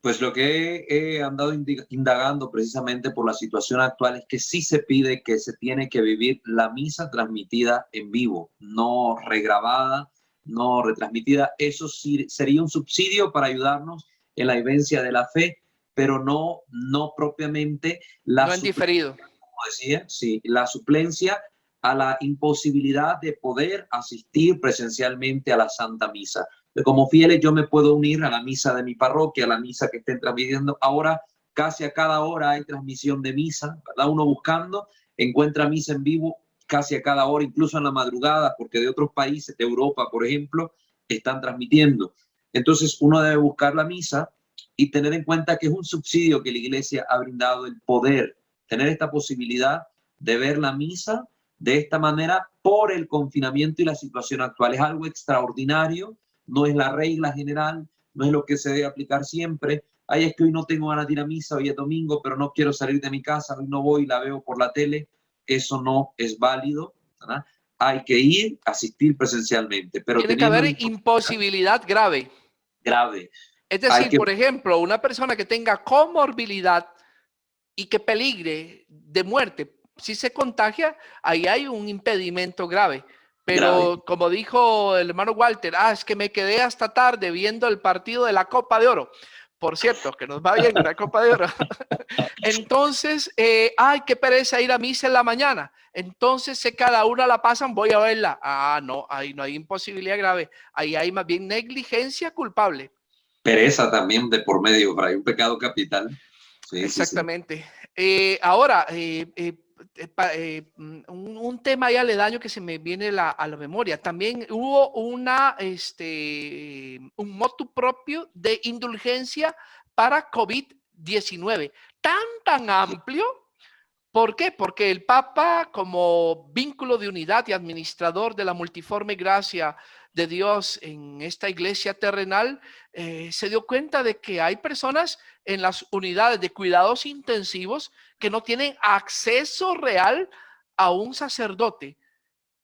Pues lo que he andado indagando precisamente por la situación actual es que sí se pide que se tiene que vivir la misa transmitida en vivo, no regrabada, no retransmitida. Eso sí sería un subsidio para ayudarnos en la vivencia de la fe, pero no propiamente la No en diferido. como decía, sí, la suplencia a la imposibilidad de poder asistir presencialmente a la Santa Misa. Como fieles yo me puedo unir a la misa de mi parroquia, a la misa que estén transmitiendo. Ahora casi a cada hora hay transmisión de misa, ¿verdad? Uno buscando encuentra misa en vivo casi a cada hora, incluso en la madrugada, porque de otros países, de Europa, por ejemplo, están transmitiendo. Entonces uno debe buscar la misa y tener en cuenta que es un subsidio que la Iglesia ha brindado, el poder tener esta posibilidad de ver la misa de esta manera por el confinamiento y la situación actual. Es algo extraordinario, no es la regla general, no es lo que se debe aplicar siempre. Ay, es que hoy no tengo ganas de ir a misa, hoy es domingo, pero no quiero salir de mi casa, hoy no voy, la veo por la tele. Eso no es válido, ¿verdad? Hay que ir, asistir presencialmente, pero Tiene que teniendo haber imposibilidad grave. grave. Es Hay decir, que por ejemplo, una persona que tenga comorbilidad y que peligre de muerte, si se contagia, ahí hay un impedimento grave. Pero grave. como dijo el hermano Walter, es que me quedé hasta tarde viendo el partido de la Copa de Oro. Por cierto, que nos va bien en la Copa de Oro. Entonces, ay, qué pereza ir a misa en la mañana. Entonces, si cada una la pasan, voy a verla. No, ahí no hay imposibilidad grave. Ahí hay más bien negligencia culpable. Pereza también de por medio, hay un pecado capital. Sí, Exactamente. Ahora, un tema ya aledaño que se me viene a la memoria. También hubo un motu propio de indulgencia para COVID-19, tan amplio. ¿Por qué? Porque el Papa, como vínculo de unidad y administrador de la multiforme gracia de Dios en esta iglesia terrenal, se dio cuenta de que hay personas en las unidades de cuidados intensivos que no tienen acceso real a un sacerdote.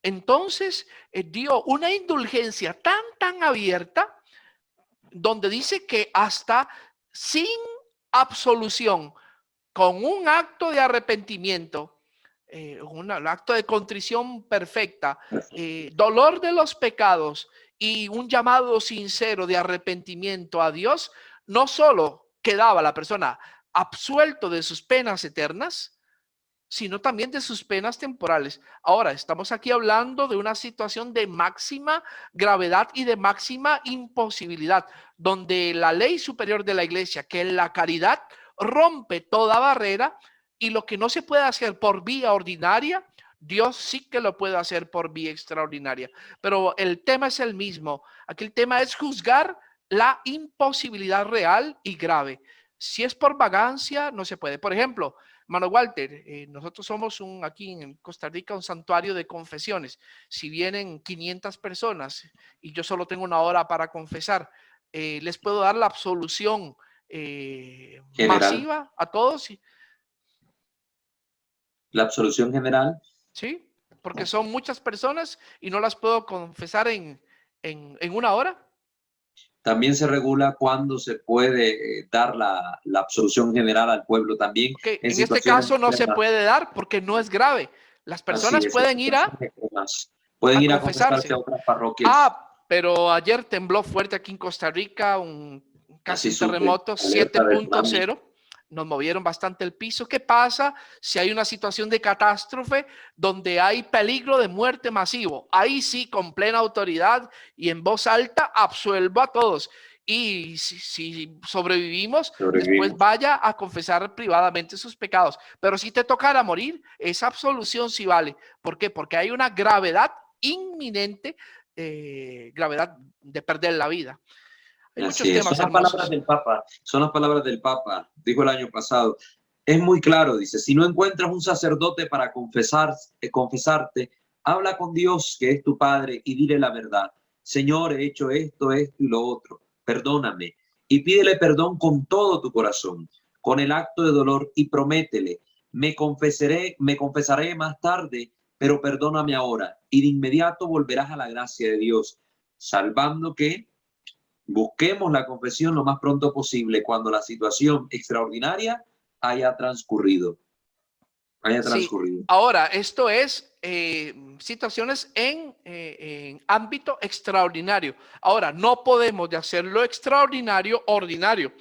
Entonces, dio una indulgencia tan abierta, donde dice que hasta sin absolución, con un acto de arrepentimiento, un acto de contrición perfecta, dolor de los pecados y un llamado sincero de arrepentimiento a Dios, no solo quedaba la persona absuelto de sus penas eternas, sino también de sus penas temporales. Ahora, estamos aquí hablando de una situación de máxima gravedad y de máxima imposibilidad, donde la ley superior de la iglesia, que es la caridad, rompe toda barrera, y lo que no se puede hacer por vía ordinaria, Dios sí que lo puede hacer por vía extraordinaria. Pero el tema es el mismo. Aquí el tema es juzgar la imposibilidad real y grave. Si es por vagancia, no se puede. Por ejemplo, Mano Walter, nosotros somos aquí en Costa Rica un santuario de confesiones. Si vienen 500 personas y yo solo tengo una hora para confesar, les puedo dar la absolución masiva a todos. La absolución general. Sí, porque son muchas personas y no las puedo confesar en una hora. También se regula cuándo se puede dar la absolución general al pueblo también. Okay. En este situaciones caso no se extremas. puede dar porque no es grave. Las Así personas es, pueden en ir situaciones extremas. Pueden ir a confesarse a otras parroquias. Ah, pero ayer tembló fuerte aquí en Costa Rica, casi Así un supe, terremoto alerta de tsunami. 7.0. Nos movieron bastante el piso. ¿Qué pasa si hay una situación de catástrofe donde hay peligro de muerte masivo? Ahí sí, con plena autoridad y en voz alta, absuelvo a todos. Y si sobrevivimos, después vaya a confesar privadamente sus pecados. Pero si te tocara morir, esa absolución sí vale. ¿Por qué? Porque hay una gravedad inminente, gravedad de perder la vida. Hay muchos Así es. temas Son las hermosos. palabras del Papa. Son las palabras del Papa. Dijo el año pasado. Es muy claro, dice, si no encuentras un sacerdote para confesarte, habla con Dios, que es tu Padre, y dile la verdad. Señor, he hecho esto, esto y lo otro. Perdóname. Y pídele perdón con todo tu corazón, con el acto de dolor, y prométele, me confesaré más tarde, pero perdóname ahora. Y de inmediato volverás a la gracia de Dios, salvando que busquemos la confesión lo más pronto posible cuando la situación extraordinaria haya transcurrido. Sí, ahora, esto es situaciones en ámbito extraordinario. Ahora, no podemos de hacer lo extraordinario ordinario,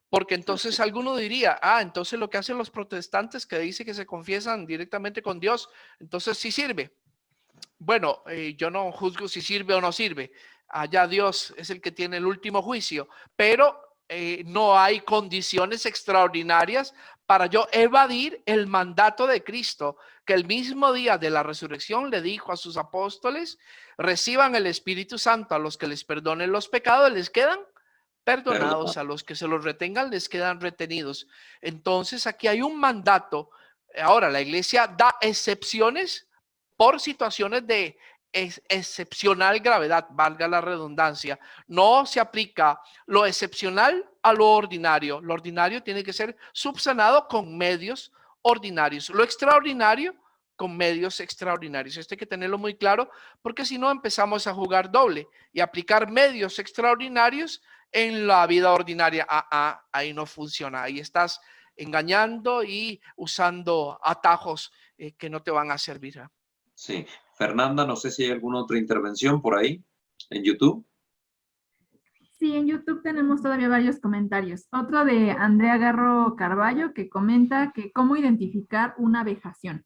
porque entonces alguno diría, entonces lo que hacen los protestantes que dice que se confiesan directamente con Dios, entonces sí sirve. Bueno, yo no juzgo si sirve o no sirve. Allá Dios es el que tiene el último juicio, pero no hay condiciones extraordinarias para yo evadir el mandato de Cristo, que el mismo día de la resurrección le dijo a sus apóstoles, reciban el Espíritu Santo, a los que les perdonen los pecados, les quedan perdonados, a los que se los retengan, les quedan retenidos. Entonces aquí hay un mandato. Ahora, la iglesia da excepciones por situaciones de excepcional gravedad, valga la redundancia. No se aplica lo excepcional a lo ordinario. Lo ordinario tiene que ser subsanado con medios ordinarios. Lo extraordinario con medios extraordinarios. Esto hay que tenerlo muy claro porque si no empezamos a jugar doble y aplicar medios extraordinarios en la vida ordinaria. Ahí no funciona. Ahí estás engañando y usando atajos que no te van a servir. Sí. Fernanda, no sé si hay alguna otra intervención por ahí en YouTube. Sí, en YouTube tenemos todavía varios comentarios. Otro de Andrea Garro Carballo que comenta que cómo identificar una vejación.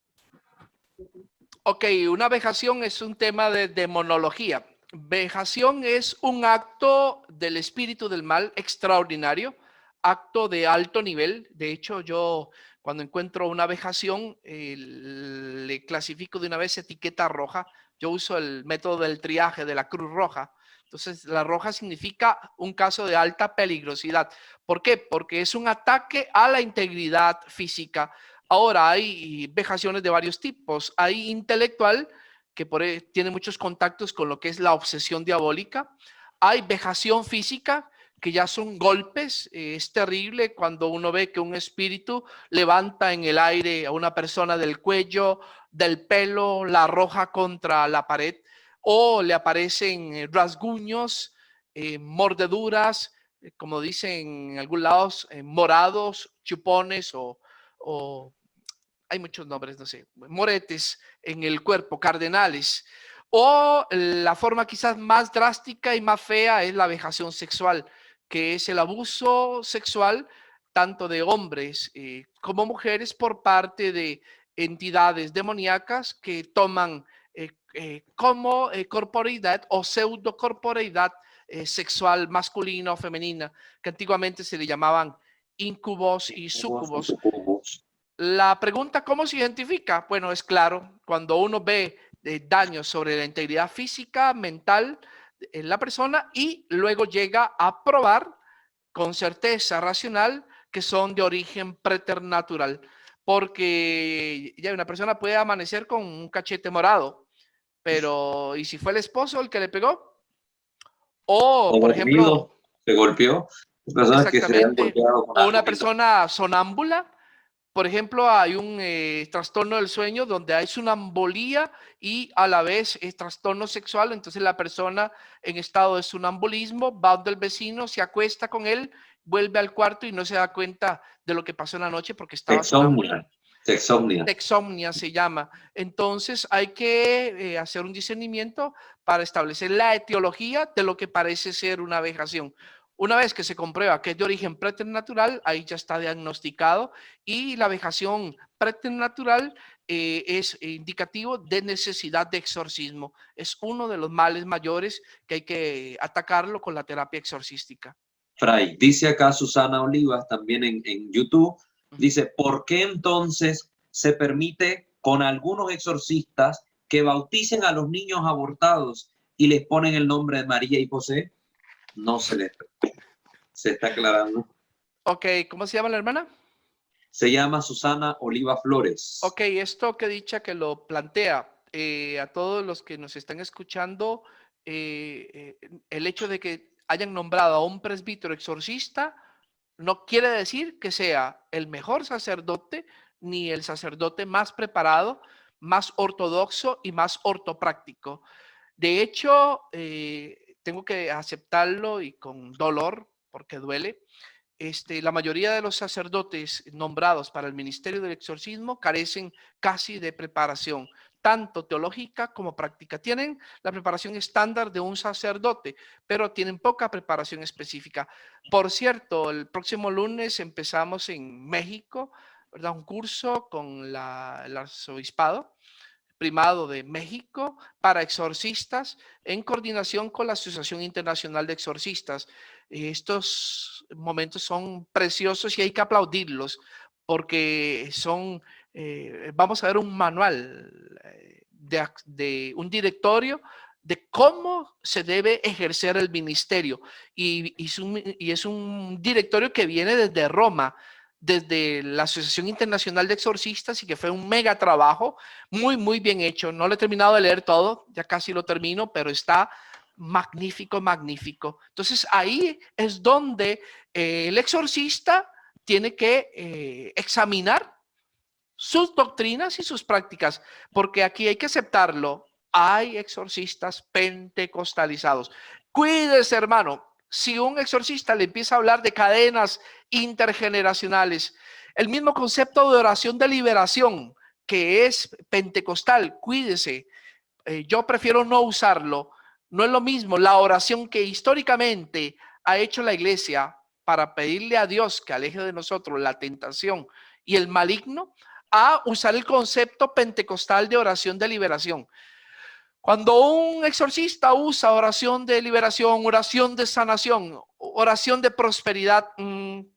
Ok, una vejación es un tema de demonología. Vejación es un acto del espíritu del mal extraordinario, acto de alto nivel. De hecho, yo cuando encuentro una vejación, le clasifico de una vez etiqueta roja. Yo uso el método del triaje de la Cruz Roja. Entonces, la roja significa un caso de alta peligrosidad. ¿Por qué? Porque es un ataque a la integridad física. Ahora hay vejaciones de varios tipos. Hay intelectual, que tiene muchos contactos con lo que es la obsesión diabólica. Hay vejación física, que ya son golpes. Es terrible cuando uno ve que un espíritu levanta en el aire a una persona del cuello, del pelo, la arroja contra la pared, o le aparecen rasguños, mordeduras, como dicen en algunos lados, morados, chupones o hay muchos nombres, no sé, moretes en el cuerpo, cardenales. O la forma quizás más drástica y más fea es la vejación sexual, que es el abuso sexual tanto de hombres como mujeres por parte de entidades demoníacas que toman como corporeidad o pseudocorporeidad sexual masculina o femenina, que antiguamente se le llamaban incubos y sucubos. La pregunta, ¿cómo se identifica? Bueno, es claro, cuando uno ve daños sobre la integridad física, mental en la persona y luego llega a probar con certeza racional que son de origen preternatural, porque ya una persona puede amanecer con un cachete morado, pero ¿y si fue el esposo el que le pegó? O, por ejemplo, se golpeó. Personas que se han exactamente, golpeado con o algo una persona sonámbula Por ejemplo, hay un trastorno del sueño donde hay sonambulia y a la vez es trastorno sexual. Entonces la persona en estado de sonambulismo va donde el vecino, se acuesta con él, vuelve al cuarto y no se da cuenta de lo que pasó en la noche porque estaba sonámbulo. Sexomnia. Sexomnia se llama. Entonces hay que hacer un discernimiento para establecer la etiología de lo que parece ser una vejación. Una vez que se comprueba que es de origen preternatural, ahí ya está diagnosticado, y la vejación preternatural es indicativo de necesidad de exorcismo. Es uno de los males mayores que hay que atacarlo con la terapia exorcística. Fray, dice acá Susana Olivas también en YouTube, dice, ¿por qué entonces se permite con algunos exorcistas que bauticen a los niños abortados y les ponen el nombre de María y José? No se está aclarando. Ok, ¿cómo se llama la hermana? Se llama Susana Oliva Flores. Ok, esto que dicha que lo plantea a todos los que nos están escuchando, el hecho de que hayan nombrado a un presbítero exorcista no quiere decir que sea el mejor sacerdote ni el sacerdote más preparado, más ortodoxo y más ortopráctico. De hecho, tengo que aceptarlo y con dolor, porque duele. La mayoría de los sacerdotes nombrados para el ministerio del exorcismo carecen casi de preparación, tanto teológica como práctica. Tienen la preparación estándar de un sacerdote, pero tienen poca preparación específica. Por cierto, el próximo lunes empezamos en México, ¿verdad? Un curso con el arzobispado primado de México para exorcistas en coordinación con la Asociación Internacional de Exorcistas. Estos momentos son preciosos y hay que aplaudirlos porque son, vamos a ver un manual de un directorio de cómo se debe ejercer el ministerio y es un directorio que viene desde Roma, desde la Asociación Internacional de Exorcistas, y que fue un mega trabajo, muy bien hecho. No lo he terminado de leer todo, ya casi lo termino, pero está magnífico, magnífico. Entonces ahí es donde el exorcista tiene que examinar sus doctrinas y sus prácticas, porque aquí hay que aceptarlo. Hay exorcistas pentecostalizados. Cuídese, hermano. Si un exorcista le empieza a hablar de cadenas intergeneracionales, el mismo concepto de oración de liberación que es pentecostal, cuídese. Yo prefiero no usarlo. No es lo mismo la oración que históricamente ha hecho la iglesia para pedirle a Dios que aleje de nosotros la tentación y el maligno, a usar el concepto pentecostal de oración de liberación. Cuando un exorcista usa oración de liberación, oración de sanación, oración de prosperidad,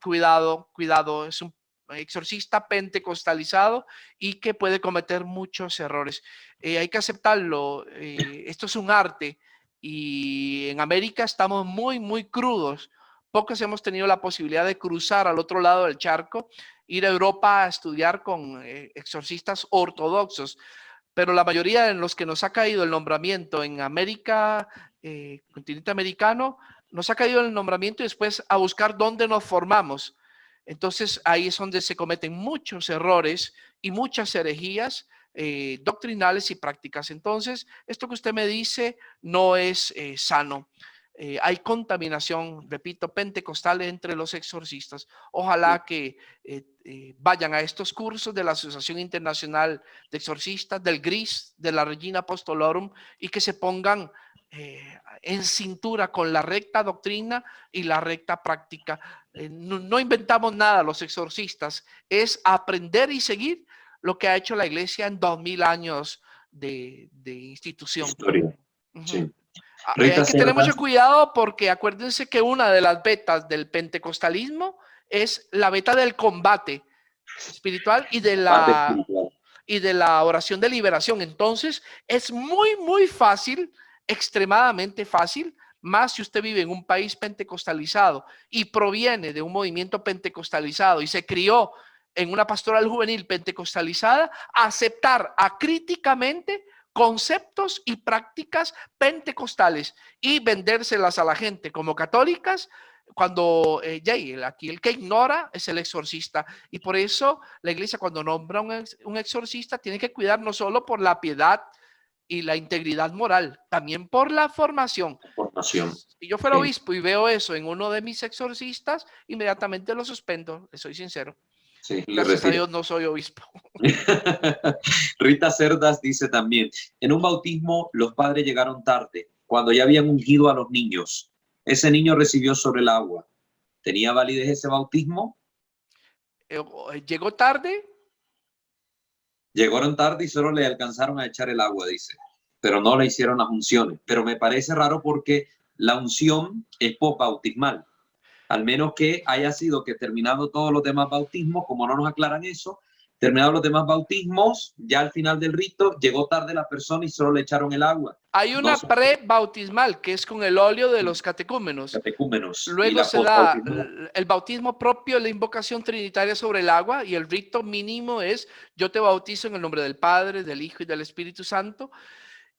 cuidado, es un exorcista pentecostalizado y que puede cometer muchos errores. Hay que aceptarlo. Esto es un arte y en América estamos muy crudos. Pocos hemos tenido la posibilidad de cruzar al otro lado del charco, ir a Europa a estudiar con exorcistas ortodoxos. Pero la mayoría de los que nos ha caído el nombramiento en América, continente americano, nos ha caído el nombramiento y después a buscar dónde nos formamos. Entonces ahí es donde se cometen muchos errores y muchas herejías doctrinales y prácticas. Entonces, esto que usted me dice no es sano. Hay contaminación, repito, pentecostal entre los exorcistas. Ojalá que vayan a estos cursos de la Asociación Internacional de Exorcistas, del GRIS, de la Regina Apostolorum, y que se pongan en cintura con la recta doctrina y la recta práctica. No inventamos nada los exorcistas, es aprender y seguir lo que ha hecho la iglesia en 2000 años de institución. Historia. Sí. Hay que tener mucho cuidado porque acuérdense que una de las vetas del pentecostalismo es la veta del combate espiritual y de la oración de liberación. Entonces es muy fácil, extremadamente fácil, más si usted vive en un país pentecostalizado y proviene de un movimiento pentecostalizado y se crió en una pastoral juvenil pentecostalizada, aceptar acríticamente conceptos y prácticas pentecostales y vendérselas a la gente como católicas, cuando aquí el que ignora es el exorcista. Y por eso la iglesia, cuando nombra un exorcista, tiene que cuidar no solo por la piedad y la integridad moral, también por la formación. Formación. Si yo fuera Sí. obispo y veo eso en uno de mis exorcistas, inmediatamente lo suspendo, le soy sincero. Sí, le Gracias a retiro. Dios no soy obispo. Rita Cerdas dice también, en un bautismo los padres llegaron tarde, cuando ya habían ungido a los niños. Ese niño recibió sobre el agua. ¿Tenía validez ese bautismo? Llegó tarde. Llegaron tarde y solo le alcanzaron a echar el agua, dice, pero no le hicieron las unciones. Pero me parece raro porque la unción es bautismal. Al menos que haya sido que terminado todos los demás bautismos, como no nos aclaran eso, terminados los demás bautismos, ya al final del rito llegó tarde la persona y solo le echaron el agua. Hay una pre-bautismal que es con el óleo de los catecúmenos. Catecúmenos. Luego se da el bautismo propio, la invocación trinitaria sobre el agua, y el rito mínimo es: yo te bautizo en el nombre del Padre, del Hijo y del Espíritu Santo.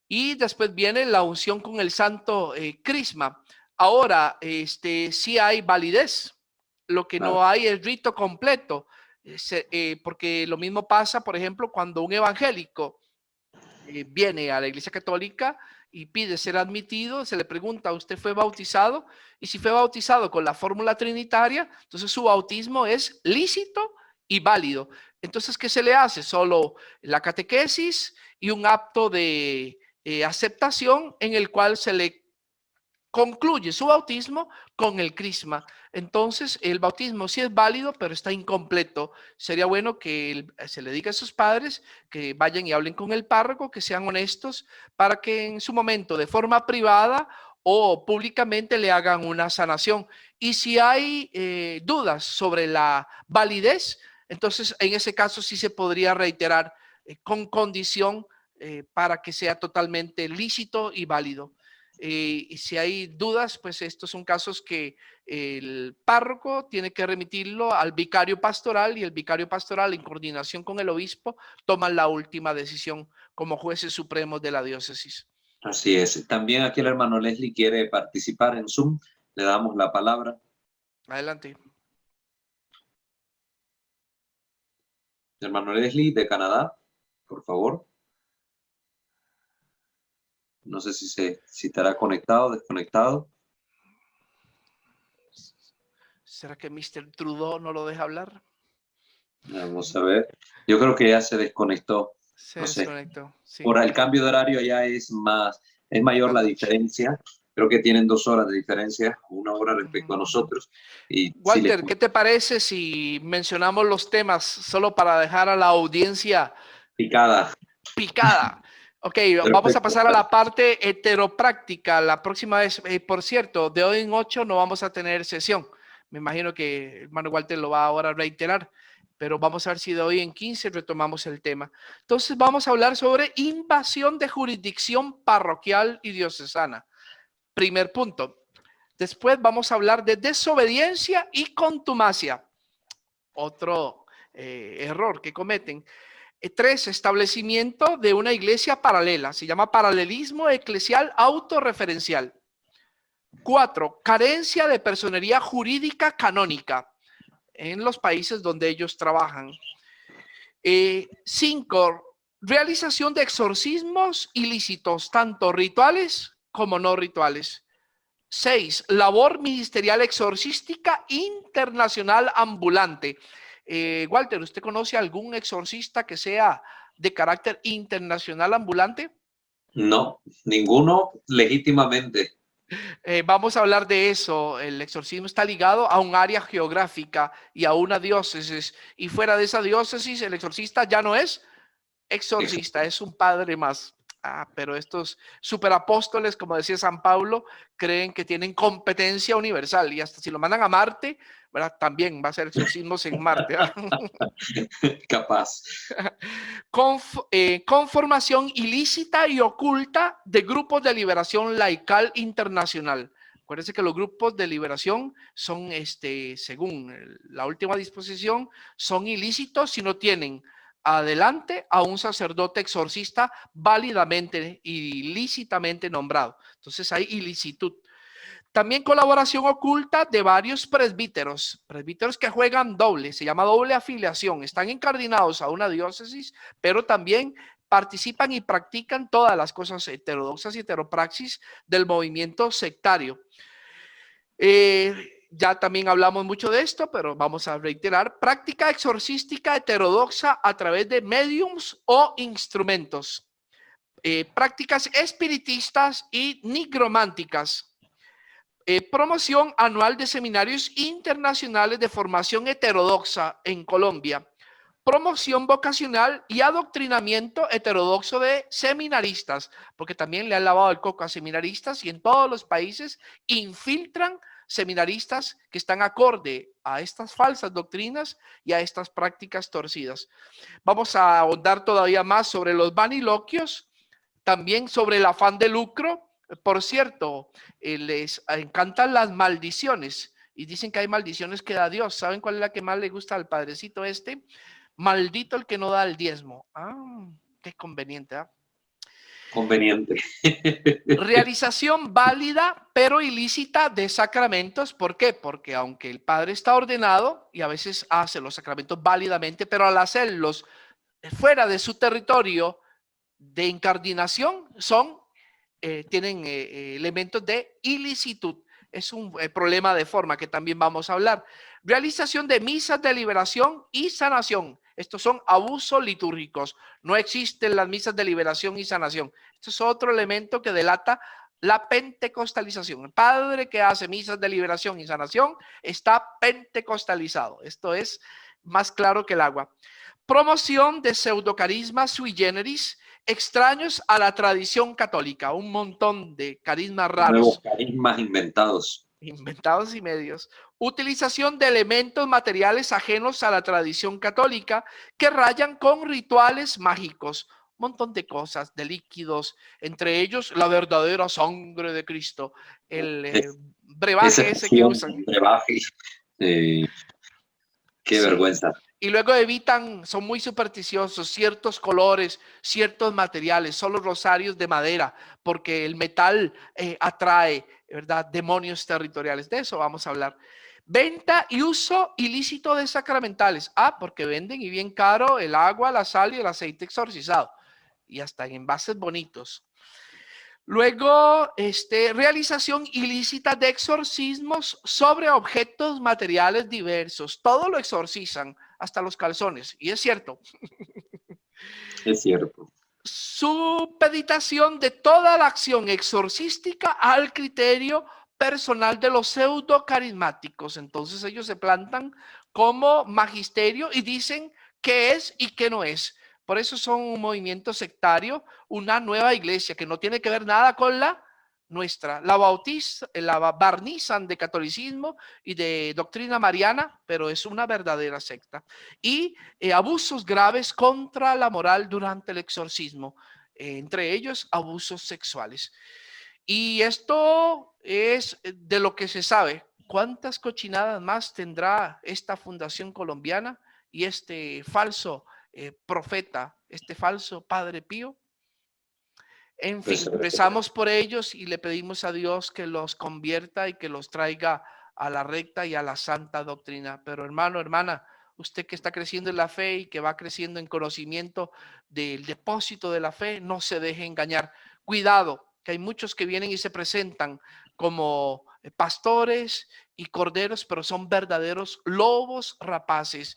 Y después viene la unción con el santo crisma. Ahora, sí hay validez. Lo que no hay es rito completo. Porque lo mismo pasa, por ejemplo, cuando un evangélico viene a la Iglesia Católica y pide ser admitido, se le pregunta: ¿usted fue bautizado? Y si fue bautizado con la fórmula trinitaria, entonces su bautismo es lícito y válido. Entonces, ¿qué se le hace? Solo la catequesis y un acto de aceptación en el cual se le concluye su bautismo con el crisma. Entonces, el bautismo sí es válido, pero está incompleto. Sería bueno que se le diga a sus padres que vayan y hablen con el párroco, que sean honestos, para que en su momento, de forma privada o públicamente, le hagan una sanación. Y si hay dudas sobre la validez, entonces en ese caso sí se podría reiterar con condición para que sea totalmente lícito y válido. Y si hay dudas, pues estos son casos que el párroco tiene que remitirlo al vicario pastoral, y el vicario pastoral, en coordinación con el obispo, toma la última decisión como jueces supremos de la diócesis. Así es. También aquí el hermano Leslie quiere participar en Zoom. Le damos la palabra. Adelante. Hermano Leslie de Canadá, por favor. No sé si estará conectado o desconectado. ¿Será que Mr. Trudeau no lo deja hablar? Vamos a ver. Yo creo que ya se desconectó. Se No sé. desconectó. Sí. Por el cambio de horario ya es mayor la diferencia. Creo que tienen 2 horas de diferencia, 1 hora respecto a nosotros. Y Walter, ¿qué te parece si mencionamos los temas solo para dejar a la audiencia picada? Ok, vamos a pasar a la parte heteropráctica la próxima vez. Por cierto, de hoy en 8 no vamos a tener sesión. Me imagino que el hermano Walter lo va ahora a reiterar, pero vamos a ver si de hoy en 15 retomamos el tema. Entonces vamos a hablar sobre invasión de jurisdicción parroquial y diocesana. Primer punto. Después vamos a hablar de desobediencia y contumacia. Otro error que cometen. 3, establecimiento de una iglesia paralela. Se llama paralelismo eclesial autorreferencial. 4, carencia de personería jurídica canónica en los países donde ellos trabajan. 5, realización de exorcismos ilícitos, tanto rituales como no rituales. 6, labor ministerial exorcística internacional ambulante. Walter, ¿usted conoce algún exorcista que sea de carácter internacional ambulante? No, ninguno legítimamente. Vamos a hablar de eso. El exorcismo está ligado a un área geográfica y a una diócesis. Y fuera de esa diócesis, el exorcista ya no es exorcista, es un padre más. Pero estos superapóstoles, como decía San Pablo, creen que tienen competencia universal, y hasta si lo mandan a Marte, ¿verdad? También va a ser exorcismos en Marte. Capaz. Conformación ilícita y oculta de grupos de liberación laical internacional. Acuérdense que los grupos de liberación son, según la última disposición, son ilícitos si no tienen adelante a un sacerdote exorcista válidamente y lícitamente nombrado. Entonces hay ilicitud. También colaboración oculta de varios presbíteros que juegan doble, se llama doble afiliación, están incardinados a una diócesis, pero también participan y practican todas las cosas heterodoxas y heteropraxis del movimiento sectario. Ya también hablamos mucho de esto, pero vamos a reiterar: práctica exorcística heterodoxa a través de mediums o instrumentos, prácticas espiritistas y nigrománticas. Promoción anual de seminarios internacionales de formación heterodoxa en Colombia. Promoción vocacional y adoctrinamiento heterodoxo de seminaristas, porque también le han lavado el coco a seminaristas y en todos los países infiltran seminaristas que están acorde a estas falsas doctrinas y a estas prácticas torcidas. Vamos a ahondar todavía más sobre los vaniloquios, también sobre el afán de lucro. Por cierto, les encantan las maldiciones y dicen que hay maldiciones que da Dios. ¿Saben cuál es la que más le gusta al padrecito este? Maldito el que no da el diezmo. Ah, qué conveniente, ¿eh? Conveniente. Realización válida pero ilícita de sacramentos. ¿Por qué? Porque aunque el padre está ordenado y a veces hace los sacramentos válidamente, pero al hacerlos fuera de su territorio de incardinación tienen elementos de ilicitud. Es un problema de forma que también vamos a hablar. Realización de misas de liberación y sanación. Estos son abusos litúrgicos. No existen las misas de liberación y sanación. Esto es otro elemento que delata la pentecostalización. El padre que hace misas de liberación y sanación está pentecostalizado. Esto es más claro que el agua. Promoción de pseudocarismas sui generis, extraños a la tradición católica. Un montón de carismas raros. Nuevos carismas inventados. Inventados y medios. Utilización de elementos materiales ajenos a la tradición católica que rayan con rituales mágicos. Un montón de cosas, de líquidos, entre ellos la verdadera sangre de Cristo. El brebaje ese que usan. Brebaje. Qué vergüenza. Y luego evitan, son muy supersticiosos, ciertos colores, ciertos materiales, solo rosarios de madera, porque el metal atrae, ¿verdad?, demonios territoriales. De eso vamos a hablar. Venta y uso ilícito de sacramentales. Porque venden y bien caro el agua, la sal y el aceite exorcizado. Y hasta en envases bonitos. Luego, realización ilícita de exorcismos sobre objetos materiales diversos. Todo lo exorcizan, hasta los calzones. Y es cierto. Es cierto. Supeditación de toda la acción exorcística al criterio personal de los pseudo carismáticos. Entonces ellos se plantan como magisterio y dicen qué es y qué no es. Por eso son un movimiento sectario, una nueva iglesia que no tiene que ver nada con la nuestra. La barnizan de catolicismo y de doctrina mariana, pero es una verdadera secta. Y abusos graves contra la moral durante el exorcismo, entre ellos abusos sexuales. Y esto es de lo que se sabe. ¿Cuántas cochinadas más tendrá esta fundación colombiana y este falso profeta, este falso Padre Pío? En fin, rezamos por ellos y le pedimos a Dios que los convierta y que los traiga a la recta y a la santa doctrina. Pero hermano, hermana, usted que está creciendo en la fe y que va creciendo en conocimiento del depósito de la fe, no se deje engañar. Cuidado, que hay muchos que vienen y se presentan como pastores y corderos, pero son verdaderos lobos rapaces.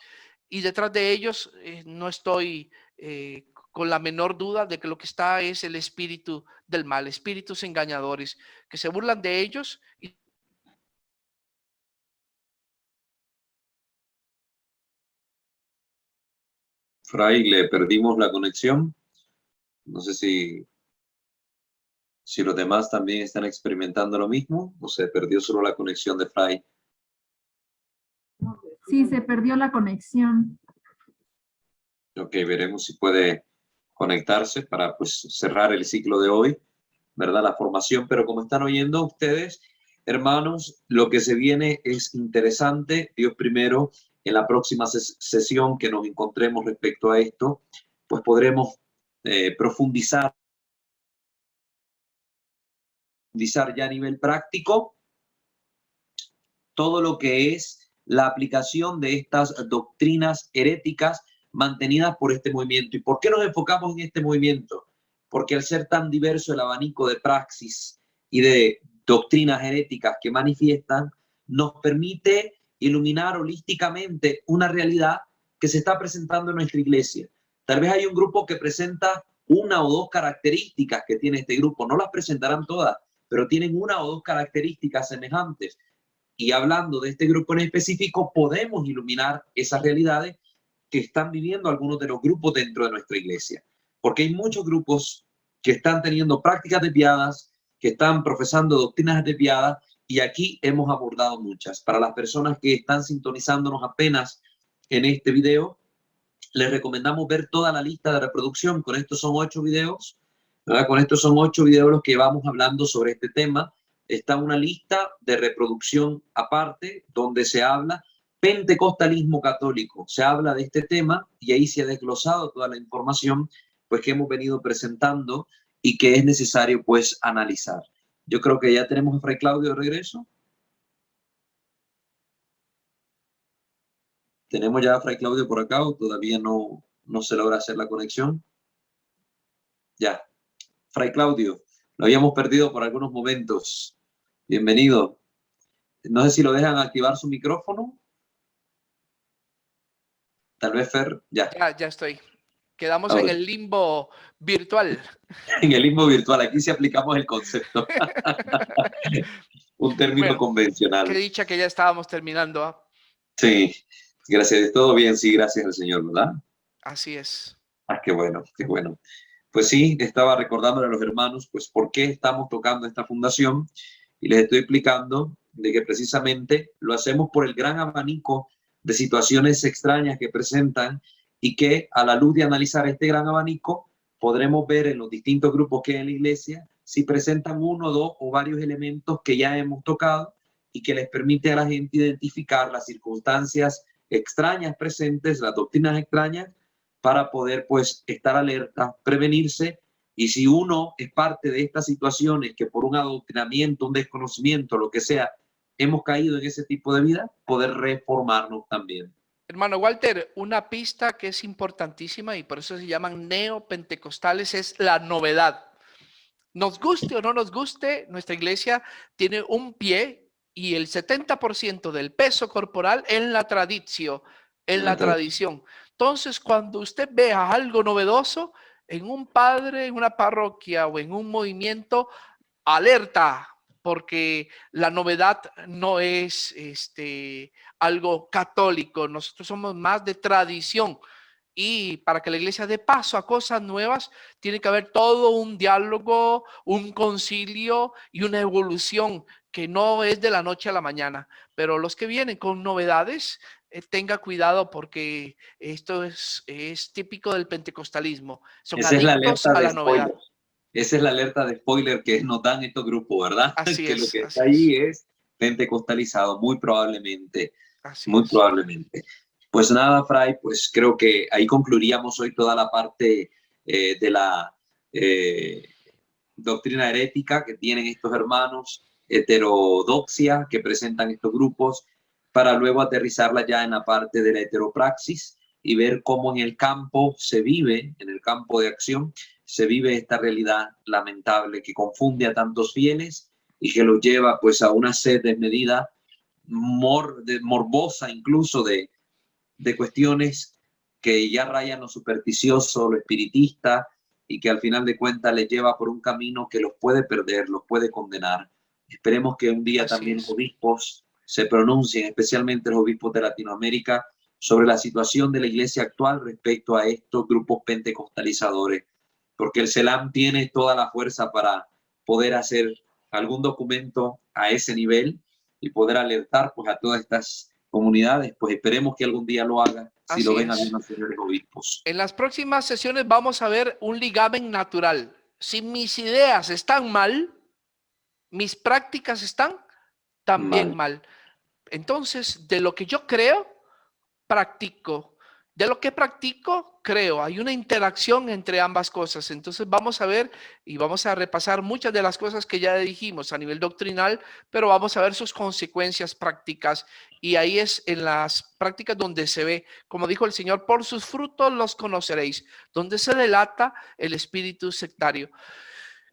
Y detrás de ellos no estoy con la menor duda de que lo que está es el espíritu del mal, espíritus engañadores que se burlan de ellos. Fray, le perdimos la conexión. No sé si los demás también están experimentando lo mismo o se perdió solo la conexión de Fray. Sí, se perdió la conexión. Ok, veremos si puede conectarse para pues cerrar el ciclo de hoy, ¿verdad? La formación, pero como están oyendo ustedes, hermanos, lo que se viene es interesante. Dios primero en la próxima sesión que nos encontremos respecto a esto, pues podremos profundizar ya a nivel práctico todo lo que es la aplicación de estas doctrinas heréticas mantenidas por este movimiento. ¿Y por qué nos enfocamos en este movimiento? Porque al ser tan diverso el abanico de praxis y de doctrinas heréticas que manifiestan, nos permite iluminar holísticamente una realidad que se está presentando en nuestra iglesia. Tal vez hay un grupo que presenta una o dos características que tiene este grupo, no las presentarán todas, pero tienen una o dos características semejantes. Y hablando de este grupo en específico, podemos iluminar esas realidades que están viviendo algunos de los grupos dentro de nuestra iglesia. Porque hay muchos grupos que están teniendo prácticas desviadas, que están profesando doctrinas desviadas, y aquí hemos abordado muchas. Para las personas que están sintonizándonos apenas en este video, les recomendamos ver toda la lista de reproducción. Con estos son 8 videos, ¿verdad? Con estos son 8 videos los que vamos hablando sobre este tema. Está una lista de reproducción aparte donde se habla pentecostalismo católico. Se habla de este tema y ahí se ha desglosado toda la información pues que hemos venido presentando y que es necesario pues analizar. Yo creo que ya tenemos a Fray Claudio de regreso. ¿Tenemos ya a Fray Claudio por acá o todavía no se logra hacer la conexión? Ya. Fray Claudio, lo habíamos perdido por algunos momentos. Bienvenido. No sé si lo dejan activar su micrófono. Tal vez Fer, ya. Ya estoy. Quedamos en el limbo virtual. En el limbo virtual, aquí sí aplicamos el concepto. Un término convencional. Qué dicha que ya estábamos terminando. ¿Eh? Sí, gracias. Todo bien, sí, gracias al Señor, ¿verdad? Así es. Ah, qué bueno, qué bueno. Pues sí, estaba recordándole a los hermanos, pues, por qué estamos tocando esta fundación y les estoy explicando de que precisamente lo hacemos por el gran abanico de situaciones extrañas que presentan y que a la luz de analizar este gran abanico podremos ver en los distintos grupos que hay en la iglesia si presentan uno, dos o varios elementos que ya hemos tocado y que les permite a la gente identificar las circunstancias extrañas presentes, las doctrinas extrañas, para poder pues estar alerta, prevenirse, y si uno es parte de estas situaciones que por un adoctrinamiento, un desconocimiento, lo que sea, hemos caído en ese tipo de vida, poder reformarnos también. Hermano Walter, una pista que es importantísima y por eso se llaman neopentecostales es la novedad. Nos guste o no nos guste, nuestra iglesia tiene un pie y el 70% del peso corporal en la tradición, Entonces, cuando usted vea algo novedoso en un padre, en una parroquia o en un movimiento, alerta, porque la novedad no es algo católico. Nosotros somos más de tradición. Y para que la iglesia dé paso a cosas nuevas, tiene que haber todo un diálogo, un concilio y una evolución que no es de la noche a la mañana. Pero los que vienen con novedades, tenga cuidado porque esto es típico del pentecostalismo. Son Esa adictos a la novedad. Esa es la alerta de spoiler que nos dan estos grupos, ¿verdad? Así que es, lo que así está ahí es pentecostalizado, muy probablemente. Así Muy es. probablemente. Pues nada, Fray, pues creo que ahí concluiríamos hoy toda la parte de la doctrina herética que tienen estos hermanos, heterodoxia que presentan estos grupos, para luego aterrizarla ya en la parte de la heteropraxis y ver cómo en el campo se vive, en el campo de acción, se vive esta realidad lamentable que confunde a tantos fieles y que los lleva pues a una sed desmedida, morbosa incluso de cuestiones que ya rayan lo supersticioso, lo espiritista, y que al final de cuentas les lleva por un camino que los puede perder, los puede condenar. Esperemos que un día también los obispos se pronuncien, especialmente los obispos de Latinoamérica, sobre la situación de la iglesia actual respecto a estos grupos pentecostalizadores, porque el CELAM tiene toda la fuerza para poder hacer algún documento a ese nivel y poder alertar pues a todas estas comunidades. Pues esperemos que algún día lo hagan, si lo ven algunos señores obispos. En las próximas sesiones vamos a ver un ligamen natural. Si mis ideas están mal, mis prácticas están también mal. Entonces, de lo que yo creo, practico. De lo que practico, creo. Hay una interacción entre ambas cosas. Entonces vamos a ver y vamos a repasar muchas de las cosas que ya dijimos a nivel doctrinal, pero vamos a ver sus consecuencias prácticas. Y ahí es en las prácticas donde se ve, como dijo el Señor, por sus frutos los conoceréis, donde se delata el espíritu sectario.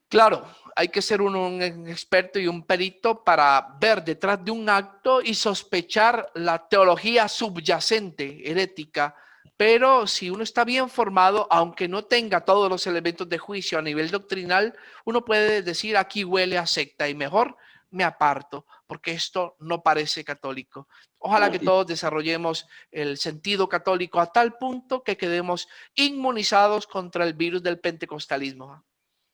Claro, hay que ser un experto y un perito para ver detrás de un acto y sospechar la teología subyacente, herética. Pero si uno está bien formado, aunque no tenga todos los elementos de juicio a nivel doctrinal, uno puede decir aquí huele a secta y mejor me aparto porque esto no parece católico. Ojalá que todos desarrollemos el sentido católico a tal punto que quedemos inmunizados contra el virus del pentecostalismo.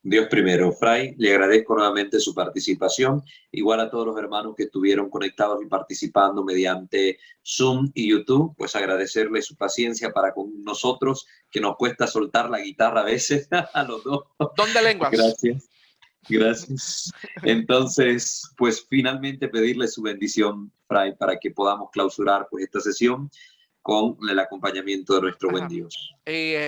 Dios primero. Fray, le agradezco nuevamente su participación, igual a todos los hermanos que estuvieron conectados y participando mediante Zoom y YouTube, pues agradecerle su paciencia para con nosotros, que nos cuesta soltar la guitarra a veces, a los dos. Don de lenguas. Gracias. Gracias. Entonces, pues finalmente pedirle su bendición, Fray, para que podamos clausurar pues esta sesión con el acompañamiento de nuestro buen Dios.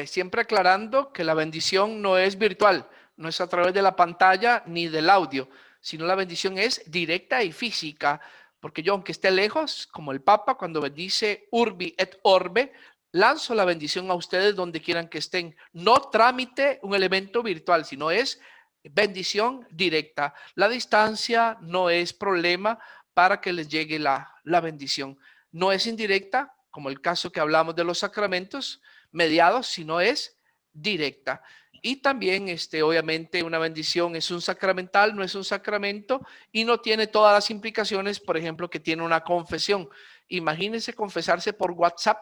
Siempre aclarando que la bendición no es virtual, no es a través de la pantalla ni del audio, sino la bendición es directa y física, porque yo, aunque esté lejos, como el Papa, cuando bendice Urbi et Orbe, lanzo la bendición a ustedes donde quieran que estén. No trámite un elemento virtual, sino es bendición directa. La distancia no es problema para que les llegue la bendición. No es indirecta, como el caso que hablamos de los sacramentos mediados, sino es directa. Y también, obviamente, una bendición es un sacramental, no es un sacramento y no tiene todas las implicaciones, por ejemplo, que tiene una confesión. Imagínense confesarse por WhatsApp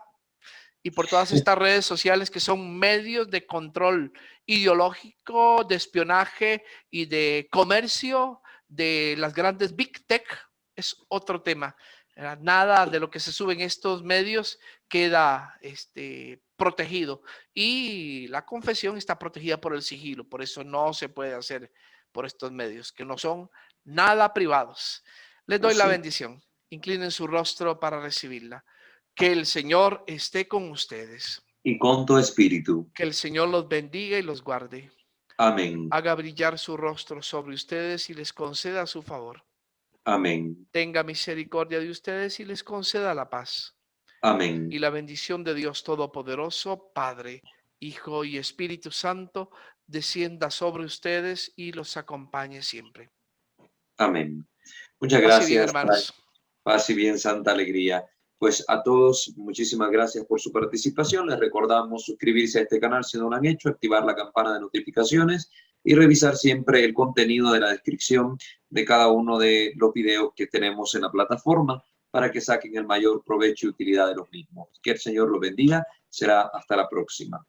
y por todas estas redes sociales que son medios de control ideológico, de espionaje y de comercio de las grandes Big Tech. Es otro tema. Nada de lo que se sube en estos medios queda protegido y la confesión está protegida por el sigilo, por eso no se puede hacer por estos medios que no son nada privados. Les doy la bendición. Inclinen su rostro para recibirla. Que el Señor esté con ustedes. Y con tu espíritu. Que el Señor los bendiga y los guarde. Amén. Haga brillar su rostro sobre ustedes y les conceda su favor. Amén. Tenga misericordia de ustedes y les conceda la paz. Amén. Y la bendición de Dios Todopoderoso, Padre, Hijo y Espíritu Santo, descienda sobre ustedes y los acompañe siempre. Amén. Muchas Paz y bien, gracias, hermanos. Paz y bien, santa alegría. Pues a todos, muchísimas gracias por su participación. Les recordamos suscribirse a este canal si no lo han hecho, activar la campana de notificaciones y revisar siempre el contenido de la descripción de cada uno de los videos que tenemos en la plataforma para que saquen el mayor provecho y utilidad de los mismos. Que el Señor los bendiga. Será hasta la próxima.